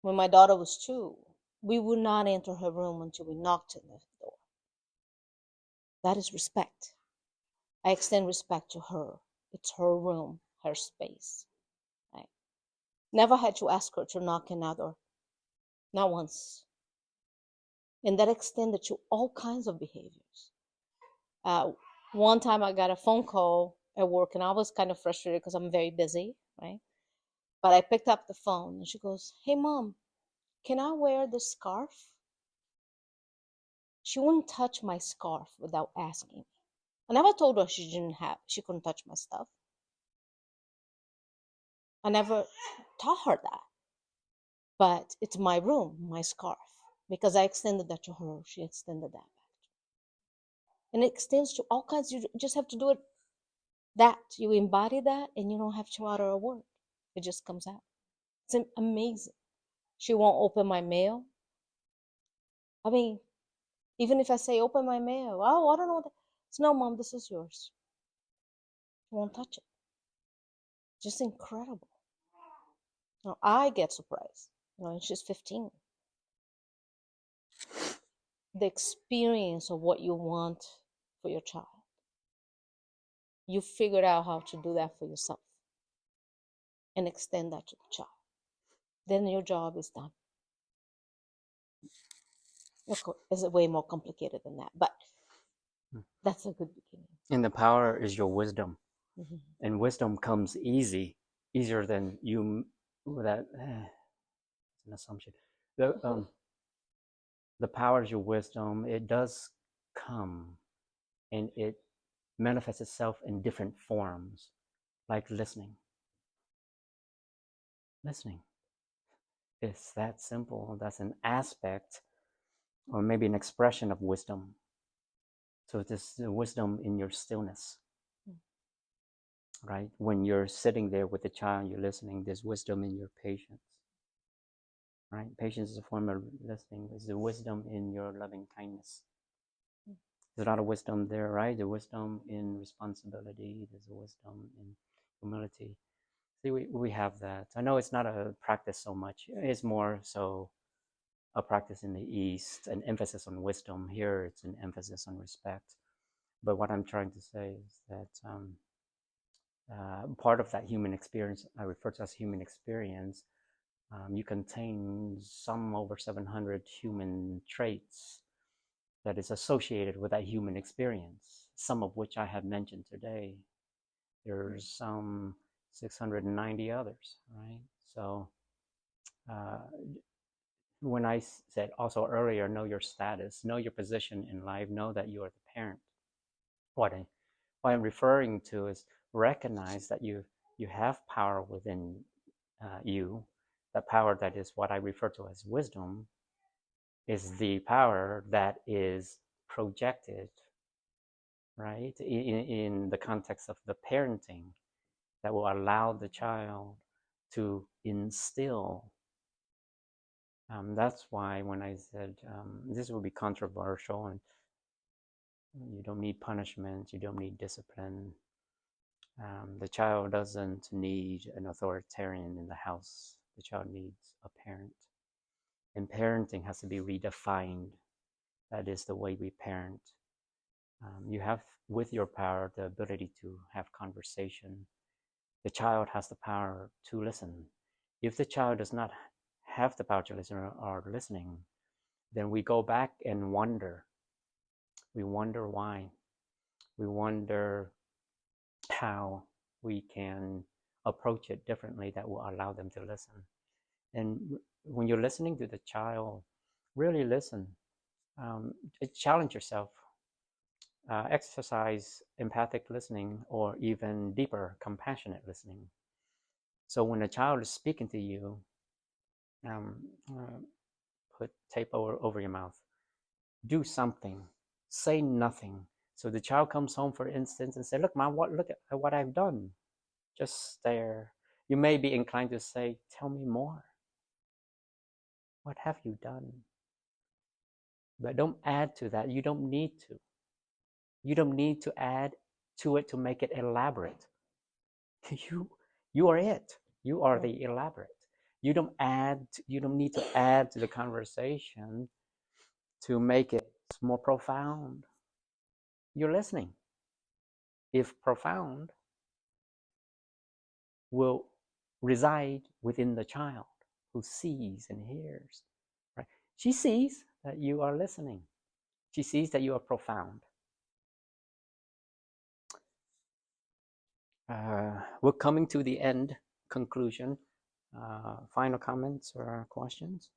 when my daughter was 2, we would not enter her room until we knocked on the door. That is respect. I extend respect to her. It's her room, her space. Right? Never had to ask her to knock another, not once. And that extended to all kinds of behaviors. One time I got a phone call at work and I was kind of frustrated because I'm very busy, right? But I picked up the phone and she goes, "Hey, Mom, can I wear this scarf?" She wouldn't touch my scarf without asking me. I never told her she couldn't touch my stuff. I never taught her that. But it's my room, my scarf. Because I extended that to her, she extended that back. And it extends to all kinds. You just have to do it that. You embody that and you don't have to utter a word. It just comes out. It's amazing. She won't open my mail. I mean, even if I say open my mail, oh, I don't know. It's no, Mom, this is yours. She won't touch it. Just incredible. Now I get surprised. And she's 15. The experience of what you want for your child. You figured out how to do that for yourself and extend that to the child. Then your job is done. Of course, it's way more complicated than that, but that's a good beginning. And the power is your wisdom. Mm-hmm. And wisdom comes easier than you. That it's an assumption. The power is your wisdom. It does come, and it manifests itself in different forms, like listening. Listening. It's that simple. That's an aspect, or maybe an expression of wisdom. So it is the wisdom in your stillness. Right? When you're sitting there with the child, you're listening, there's wisdom in your patience. Right? Patience is a form of listening. There's the wisdom in your loving kindness. There's a lot of wisdom there, right? The wisdom in responsibility. There's a wisdom in humility. See, we have that. I know it's not a practice so much. It's more so a practice in the East, an emphasis on wisdom. Here, it's an emphasis on respect. But what I'm trying to say is that part of that human experience, I refer to as human experience, you contain some over 700 human traits that is associated with that human experience, some of which I have mentioned today. There's some 690 others, right? So when I said also earlier, know your status, know your position in life, know that you are the parent. What I'm referring to is recognize that you have power within you. That power that is what I refer to as wisdom is the power that is projected, right, in the context of the parenting that will allow the child to instill. That's why when I said this will be controversial and you don't need punishment, you don't need discipline. The child doesn't need an authoritarian in the house. The child needs a parent. And parenting has to be redefined. That is the way we parent. You have, with your power, the ability to have conversation. The child has the power to listen. If the child does not have the power to listen or listening, then we go back and wonder. We wonder why. We wonder how we can approach it differently that will allow them to listen. And when you're listening to the child, really listen. Challenge yourself. Exercise empathic listening or even deeper compassionate listening. So when a child is speaking to you, um, uh, put tape over your mouth. Do something. Say nothing. So the child comes home, for instance, and say, "Look, mom, look at what I've done." Just stare. You may be inclined to say, "Tell me more. What have you done?" But don't add to that. You don't need to. You don't need to add to it to make it elaborate. You, you are it. You are the elaborate. You don't add. You don't need to add to the conversation to make it more profound. You're listening. If profound, will reside within the child who sees and hears. Right? She sees that you are listening. She sees that you are profound. We're coming to the end conclusion. Final comments or questions?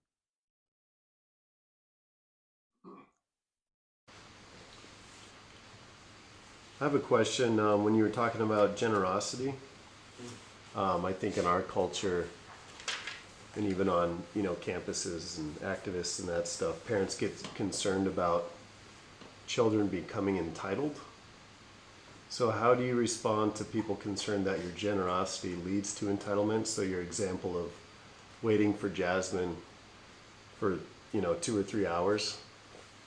I have a question. When you were talking about generosity, I think in our culture, and even on campuses and activists and that stuff, parents get concerned about children becoming entitled. So how do you respond to people concerned that your generosity leads to entitlement? So your example of waiting for Jasmine for 2 or 3 hours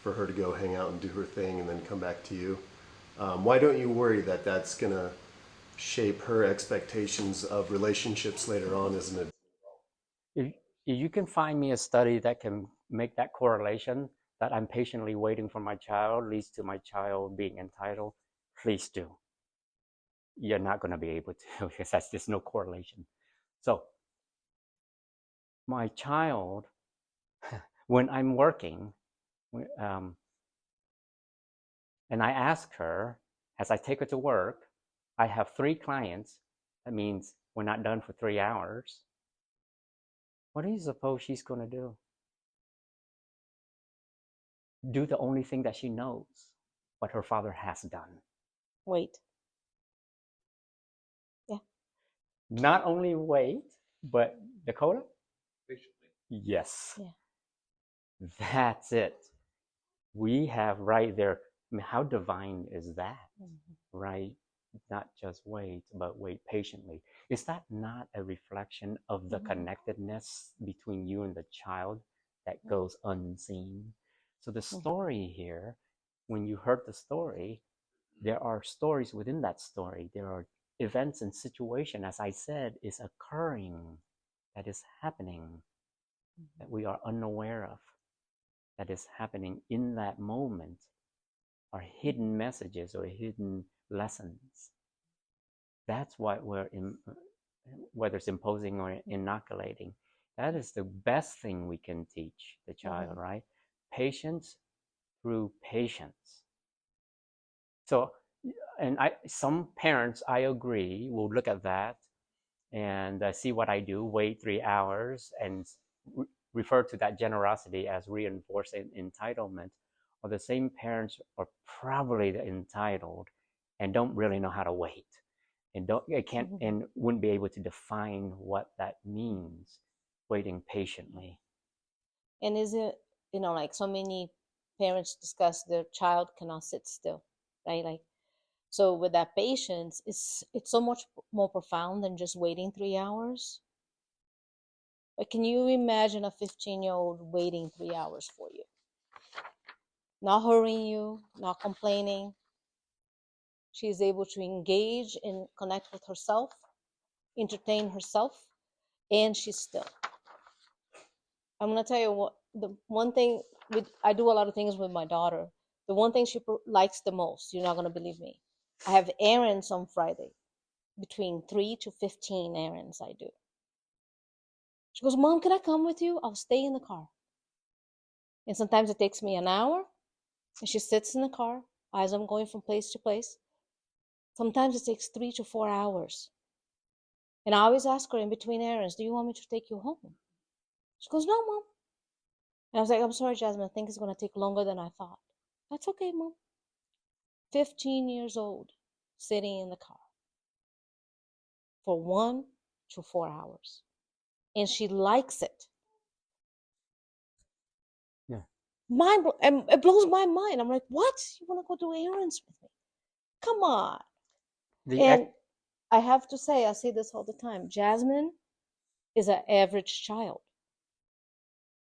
for her to go hang out and do her thing and then come back to you. Why don't you worry that that's going to shape her expectations of relationships later on as an adult? If you can find me a study that can make that correlation, that I'm patiently waiting for my child leads to my child being entitled, please do. You're not going to be able to because there's no correlation. So my child, when I'm working, um, and I ask her, as I take her to work, I have 3 clients. That means we're not done for 3 hours. What do you suppose she's going to do? Do the only thing that she knows, what her father has done. Wait. Yeah. Not only wait, but Dakota? Patiently. Yes. Yeah. That's it. We have right there. I mean, how divine is that? Right? Not just wait, but wait patiently. Is that not a reflection of the connectedness between you and the child that goes unseen? So the story here, when you heard the story, there are stories within that story. There are events and situation, as I said, is occurring, that is happening, that we are unaware of, that is happening in that moment, are hidden messages or hidden lessons. That's what whether it's imposing or inoculating. That is the best thing we can teach the child, right? Patience through patience. So, and some parents, I agree, will look at that and see what I do, wait 3 hours, and refer to that generosity as reinforcing entitlement. Or the same parents are probably entitled and don't really know how to wait, and can't and wouldn't be able to define what that means, waiting patiently. And is it, like so many parents discuss their child cannot sit still, right? Like, so with that patience, it's so much more profound than just waiting 3 hours. But can you imagine a 15-year-old waiting 3 hours for you? Not hurrying you, not complaining. She's able to engage and connect with herself, entertain herself, and she's still. I'm gonna tell you what, the one thing I do a lot of things with my daughter. The one thing she likes the most, you're not gonna believe me. I have errands on Friday, between 3 to 15 errands I do. She goes, "Mom, can I come with you? I'll stay in the car." And sometimes it takes me an hour, and she sits in the car as I'm going from place to place. Sometimes it takes 3 to 4 hours. And I always ask her in between errands, do you want me to take you home? She goes, no, Mom. And I was like, I'm sorry, Jasmine, I think it's going to take longer than I thought. That's okay, Mom. 15 years old, sitting in the car for 1 to 4 hours. And she likes it. Yeah. And it blows my mind. I'm like, what? You want to go do errands with me? Come on. And I have to say, I say this all the time, Jasmine is an average child.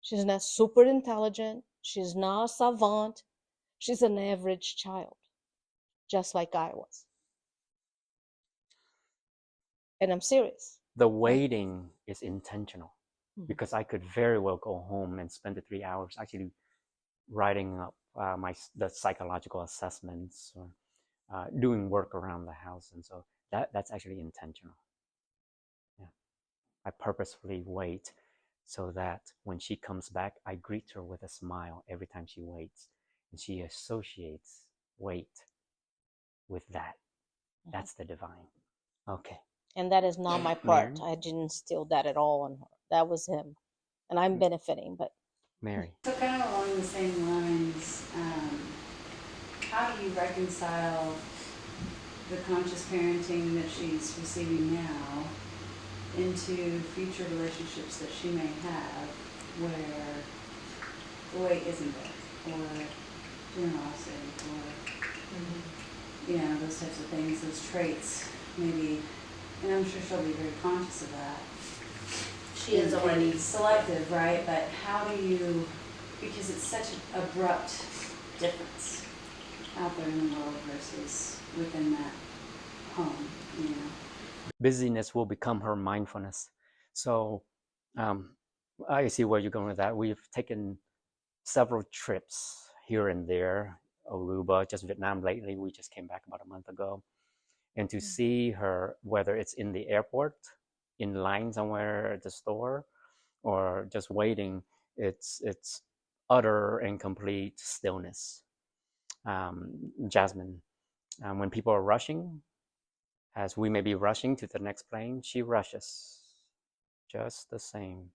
She's not super intelligent. She's not a savant. She's an average child, just like I was. And I'm serious. The waiting is intentional, because I could very well go home and spend the 3 hours actually writing up the psychological assessments or doing work around the house, and so that's actually intentional. Yeah, I purposefully wait so that when she comes back, I greet her with a smile every time she waits, and she associates wait with that. That's the divine. Okay. And that is not my part. Mary? I didn't steal that at all on her. That was him, and I'm benefiting. But Mary. So kind of along the same lines, how do you reconcile the conscious parenting that she's receiving now into future relationships that she may have where the weight isn't there, or generosity, or those types of things, those traits maybe, and I'm sure she'll be very conscious of that. She is already selective, right? But how do you, because it's such an abrupt difference out there in the world versus within that home, Busyness will become her mindfulness. So I see where you're going with that. We've taken several trips here and there, Aruba, just Vietnam lately. We just came back about a month ago. And to see her, whether it's in the airport, in line somewhere at the store, or just waiting, it's utter and complete stillness. Jasmine, when people are rushing, as we may be rushing to the next plane, she rushes just the same.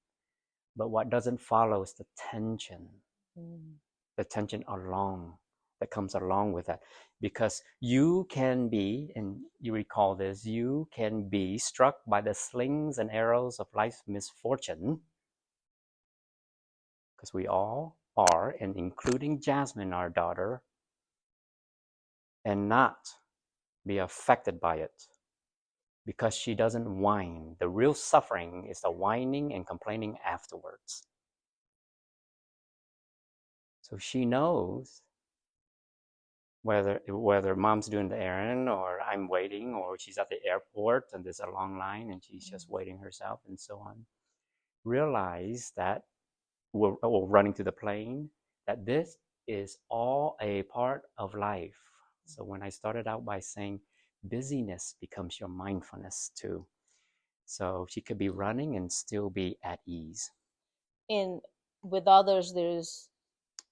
But what doesn't follow is the tension that comes along with that. Because you can be, and you recall this, you can be struck by the slings and arrows of life's misfortune, because we all are, and including Jasmine, our daughter, and not be affected by it, because she doesn't whine. The real suffering is the whining and complaining afterwards. So she knows whether mom's doing the errand, or I'm waiting, or she's at the airport and there's a long line and she's just waiting herself, and so on. Realize that we're running to the plane, that this is all a part of life. So when I started out by saying busyness becomes your mindfulness too. So she could be running and still be at ease. And with others, there's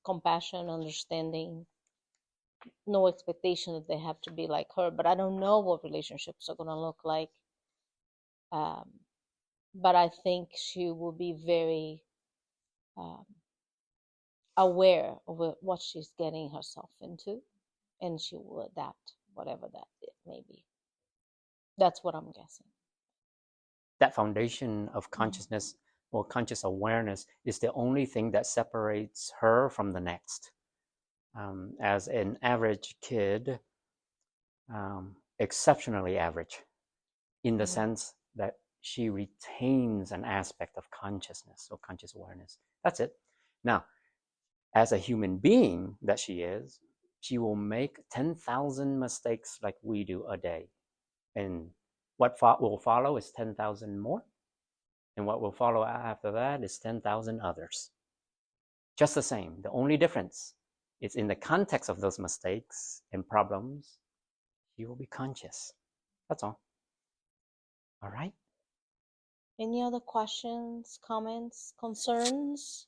compassion, understanding, no expectation that they have to be like her. But I don't know what relationships are going to look like. But I think she will be very aware of what she's getting herself into, and she will adapt, whatever that it may be. That's what I'm guessing. That foundation of consciousness or conscious awareness is the only thing that separates her from the next. As an average kid, exceptionally average, in the sense that she retains an aspect of consciousness or conscious awareness. That's it. Now, as a human being that she is, she will make 10,000 mistakes like we do a day. And what will follow is 10,000 more. And what will follow after that is 10,000 others. Just the same. The only difference is in the context of those mistakes and problems, you will be conscious. That's all. All right? Any other questions, comments, concerns?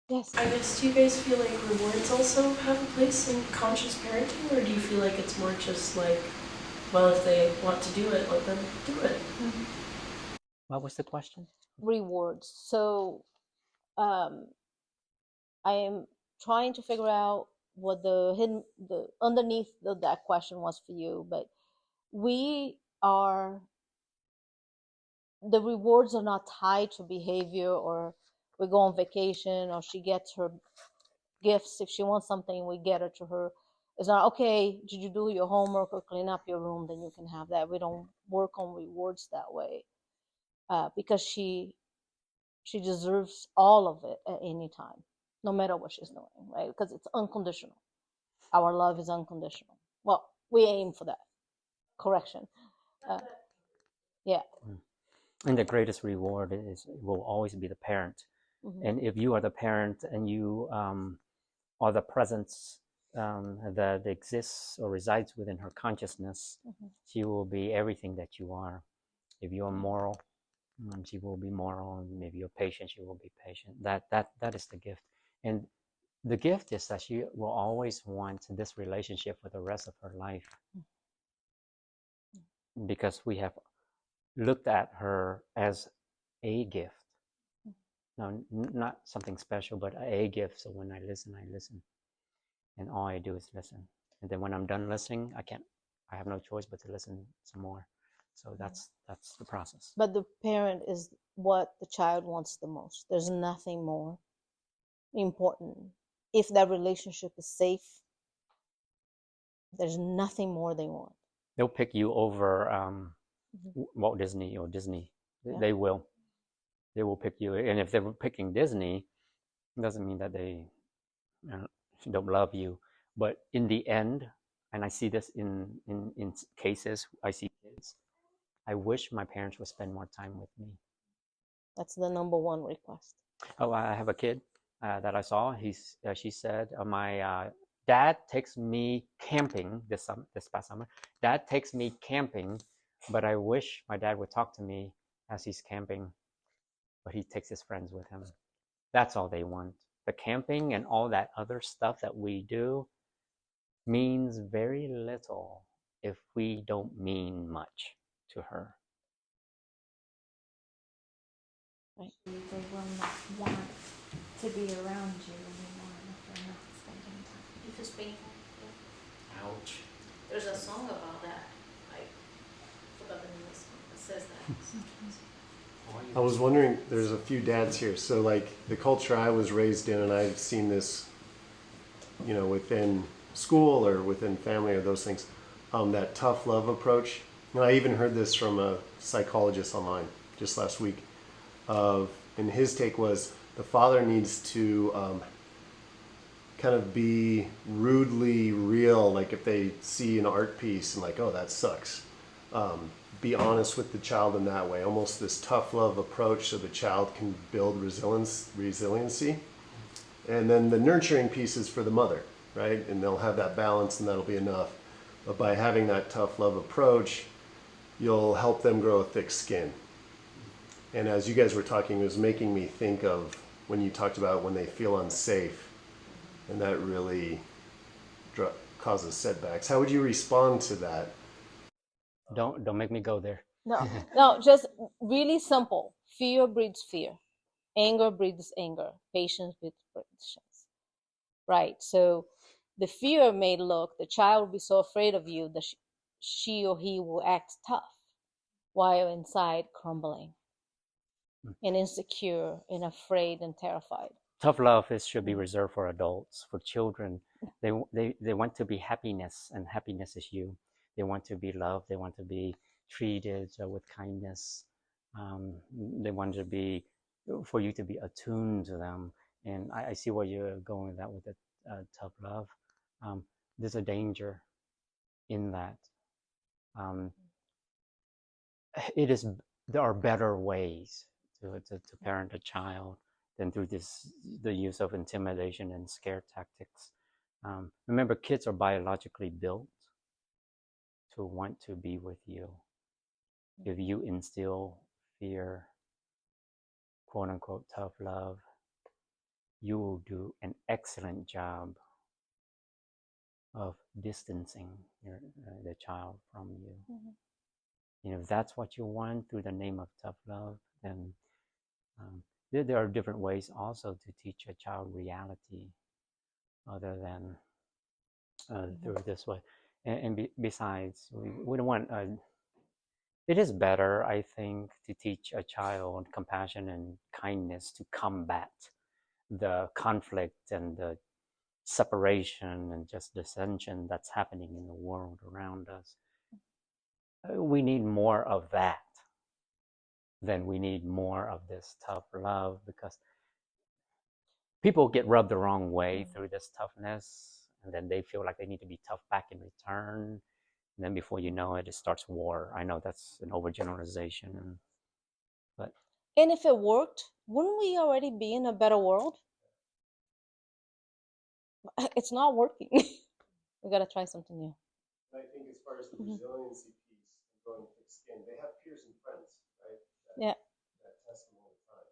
Yes. I guess, do you guys feel like rewards also have a place in conscious parenting, or do you feel like it's more just like well, if they want to do it, let them do it. What was the question? Rewards. So I am trying to figure out what the underneath that question was for you, but we are the rewards are not tied to behavior, or we go on vacation, or she gets her gifts. If she wants something, we get it to her. It's not okay. Did you do your homework or clean up your room? Then you can have that. We don't work on rewards that way, because she deserves all of it at any time, no matter what she's doing, right? Because it's unconditional. Our love is unconditional. Well, we aim for that. Correction. Yeah. And the greatest reward will always be the parent. Mm-hmm. And if you are the parent and you are the presence that exists or resides within her consciousness, Mm-hmm. she will be everything that you are. If you are moral, she will be moral. And maybe you're patient, she will be patient. That is the gift. And the gift is that she will always want this relationship for the rest of her life, because we have looked at her as a gift. No, not something special, but a gift. So when I listen, and all I do is listen. And then when I'm done listening, I have no choice but to listen some more. So that's the process. But the parent is what the child wants the most. There's nothing more important. If that relationship is safe, there's nothing more they want. They'll pick you over Walt Disney or Disney. Yeah. They will pick you. And if they're picking Disney, it doesn't mean that they don't love you. But in the end, and I see this in cases, I see kids, I wish my parents would spend more time with me. That's the number one request. Oh, I have a kid that I saw. She said, my dad takes me camping this past summer. Dad takes me camping, but I wish my dad would talk to me as he's camping, but he takes his friends with him. That's all they want. The camping and all that other stuff that we do means very little if we don't mean much to her. Right. They will not want to be around you anymore if they're not spending time. If it's painful. Ouch. There's a song about that. I forgot the name of the song that says that. I was wondering, there's a few dads here. So like the culture I was raised in, and I've seen this, within school or within family or those things, that tough love approach. And I even heard this from a psychologist online just last week. And his take was the father needs to kind of be rudely real. Like if they see an art piece and like, oh, that sucks. Be honest with the child in that way, almost this tough love approach, so the child can build resiliency. And then the nurturing piece is for the mother, right? And they'll have that balance, and that'll be enough. But by having that tough love approach, you'll help them grow a thick skin. And as you guys were talking, it was making me think of when you talked about when they feel unsafe, and that really causes setbacks. How would you respond to that? Don't make me go there. No, just really simple. Fear breeds fear. Anger breeds anger. Patience breeds patience. Right. So the fear may look, the child will be so afraid of you that she or he will act tough while inside crumbling and insecure and afraid and terrified. Tough love should be reserved for adults. For children, they want to be happiness, and happiness is you. They want to be loved. They want to be treated with kindness. They want to be, for you to be attuned to them. And I see where you're going with that, with the tough love. There's a danger in that. There are better ways to parent a child than through the use of intimidation and scare tactics. Remember, kids are biologically built to want to be with you. If you instill fear, quote unquote, tough love, you will do an excellent job of distancing the child from you. Mhm. You know, if that's what you want through the name of tough love, then there are different ways also to teach a child reality other than through this way. And besides, we don't want, it is better, I think, to teach a child compassion and kindness to combat the conflict and the separation and just dissension that's happening in the world around us. We need more of that than we need more of this tough love, because people get rubbed the wrong way through this toughness, and then they feel like they need to be tough back in return. And then before you know it, it starts war. I know that's an overgeneralization, but And if it worked, wouldn't we already be in a better world? It's not working. We gotta try something new. And I think as far as the Mhm. resiliency piece and growing thick skin, they have peers and friends, right? Yeah. That test them all the time.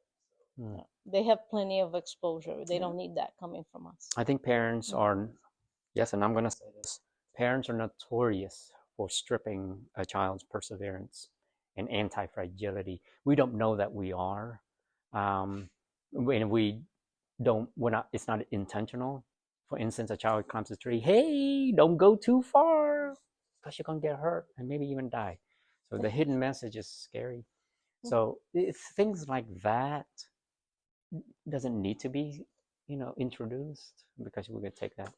So. They have plenty of exposure. They don't need that coming from us. I think parents are, yes, and I'm going to say this, parents are notorious for stripping a child's perseverance and anti-fragility. We don't know that we are. When we don't, we're not, it's not intentional. For instance, a child climbs a tree, hey, don't go too far because you're going to get hurt and maybe even die. So the hidden message is scary. So it's things like that doesn't need to be, introduced, because we're going to take that.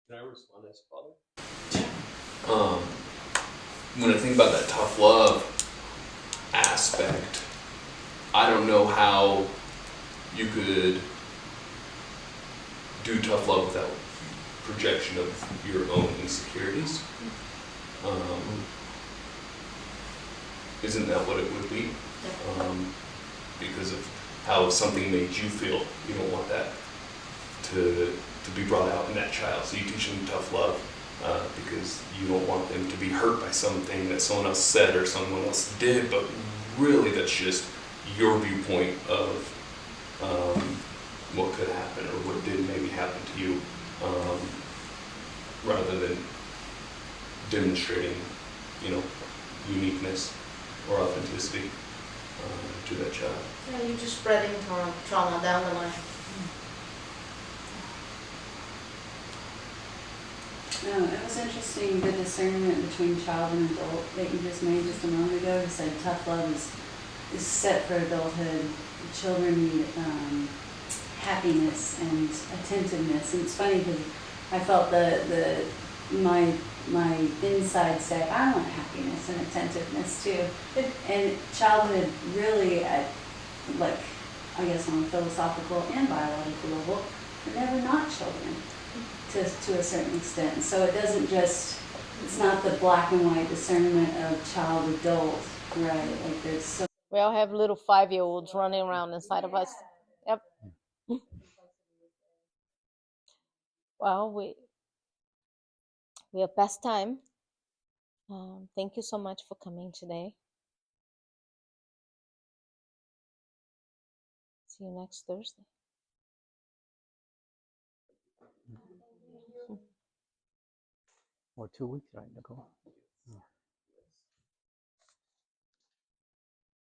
Can I respond as father? When I think about that tough love aspect, I don't know how you could do tough love without projection of your own insecurities. Isn't that what it would be? Because of how something made you feel, you don't want that to be brought out in that child. So you teach them tough love because you don't want them to be hurt by something that someone else said or someone else did, but really that's just your viewpoint of what could happen or what did maybe happen to you, rather than demonstrating, uniqueness or authenticity to that child. Yeah, you're just spreading trauma down the line. No, it was interesting, the discernment between child and adult that you just made just a moment ago. You said tough love is set for adulthood. Children need happiness and attentiveness. And it's funny because I felt my inside say, I want happiness and attentiveness too. And childhood really, I guess on a philosophical and biological level, are never not children to a certain extent. So it doesn't just, it's not the black and white discernment of child adult, right? Like there's so. We all have little 5-year-olds running around inside of us. Yep. Well, we have past time. Thank you so much for coming today. See you next Thursday. Or 2 weeks, right, Nicole?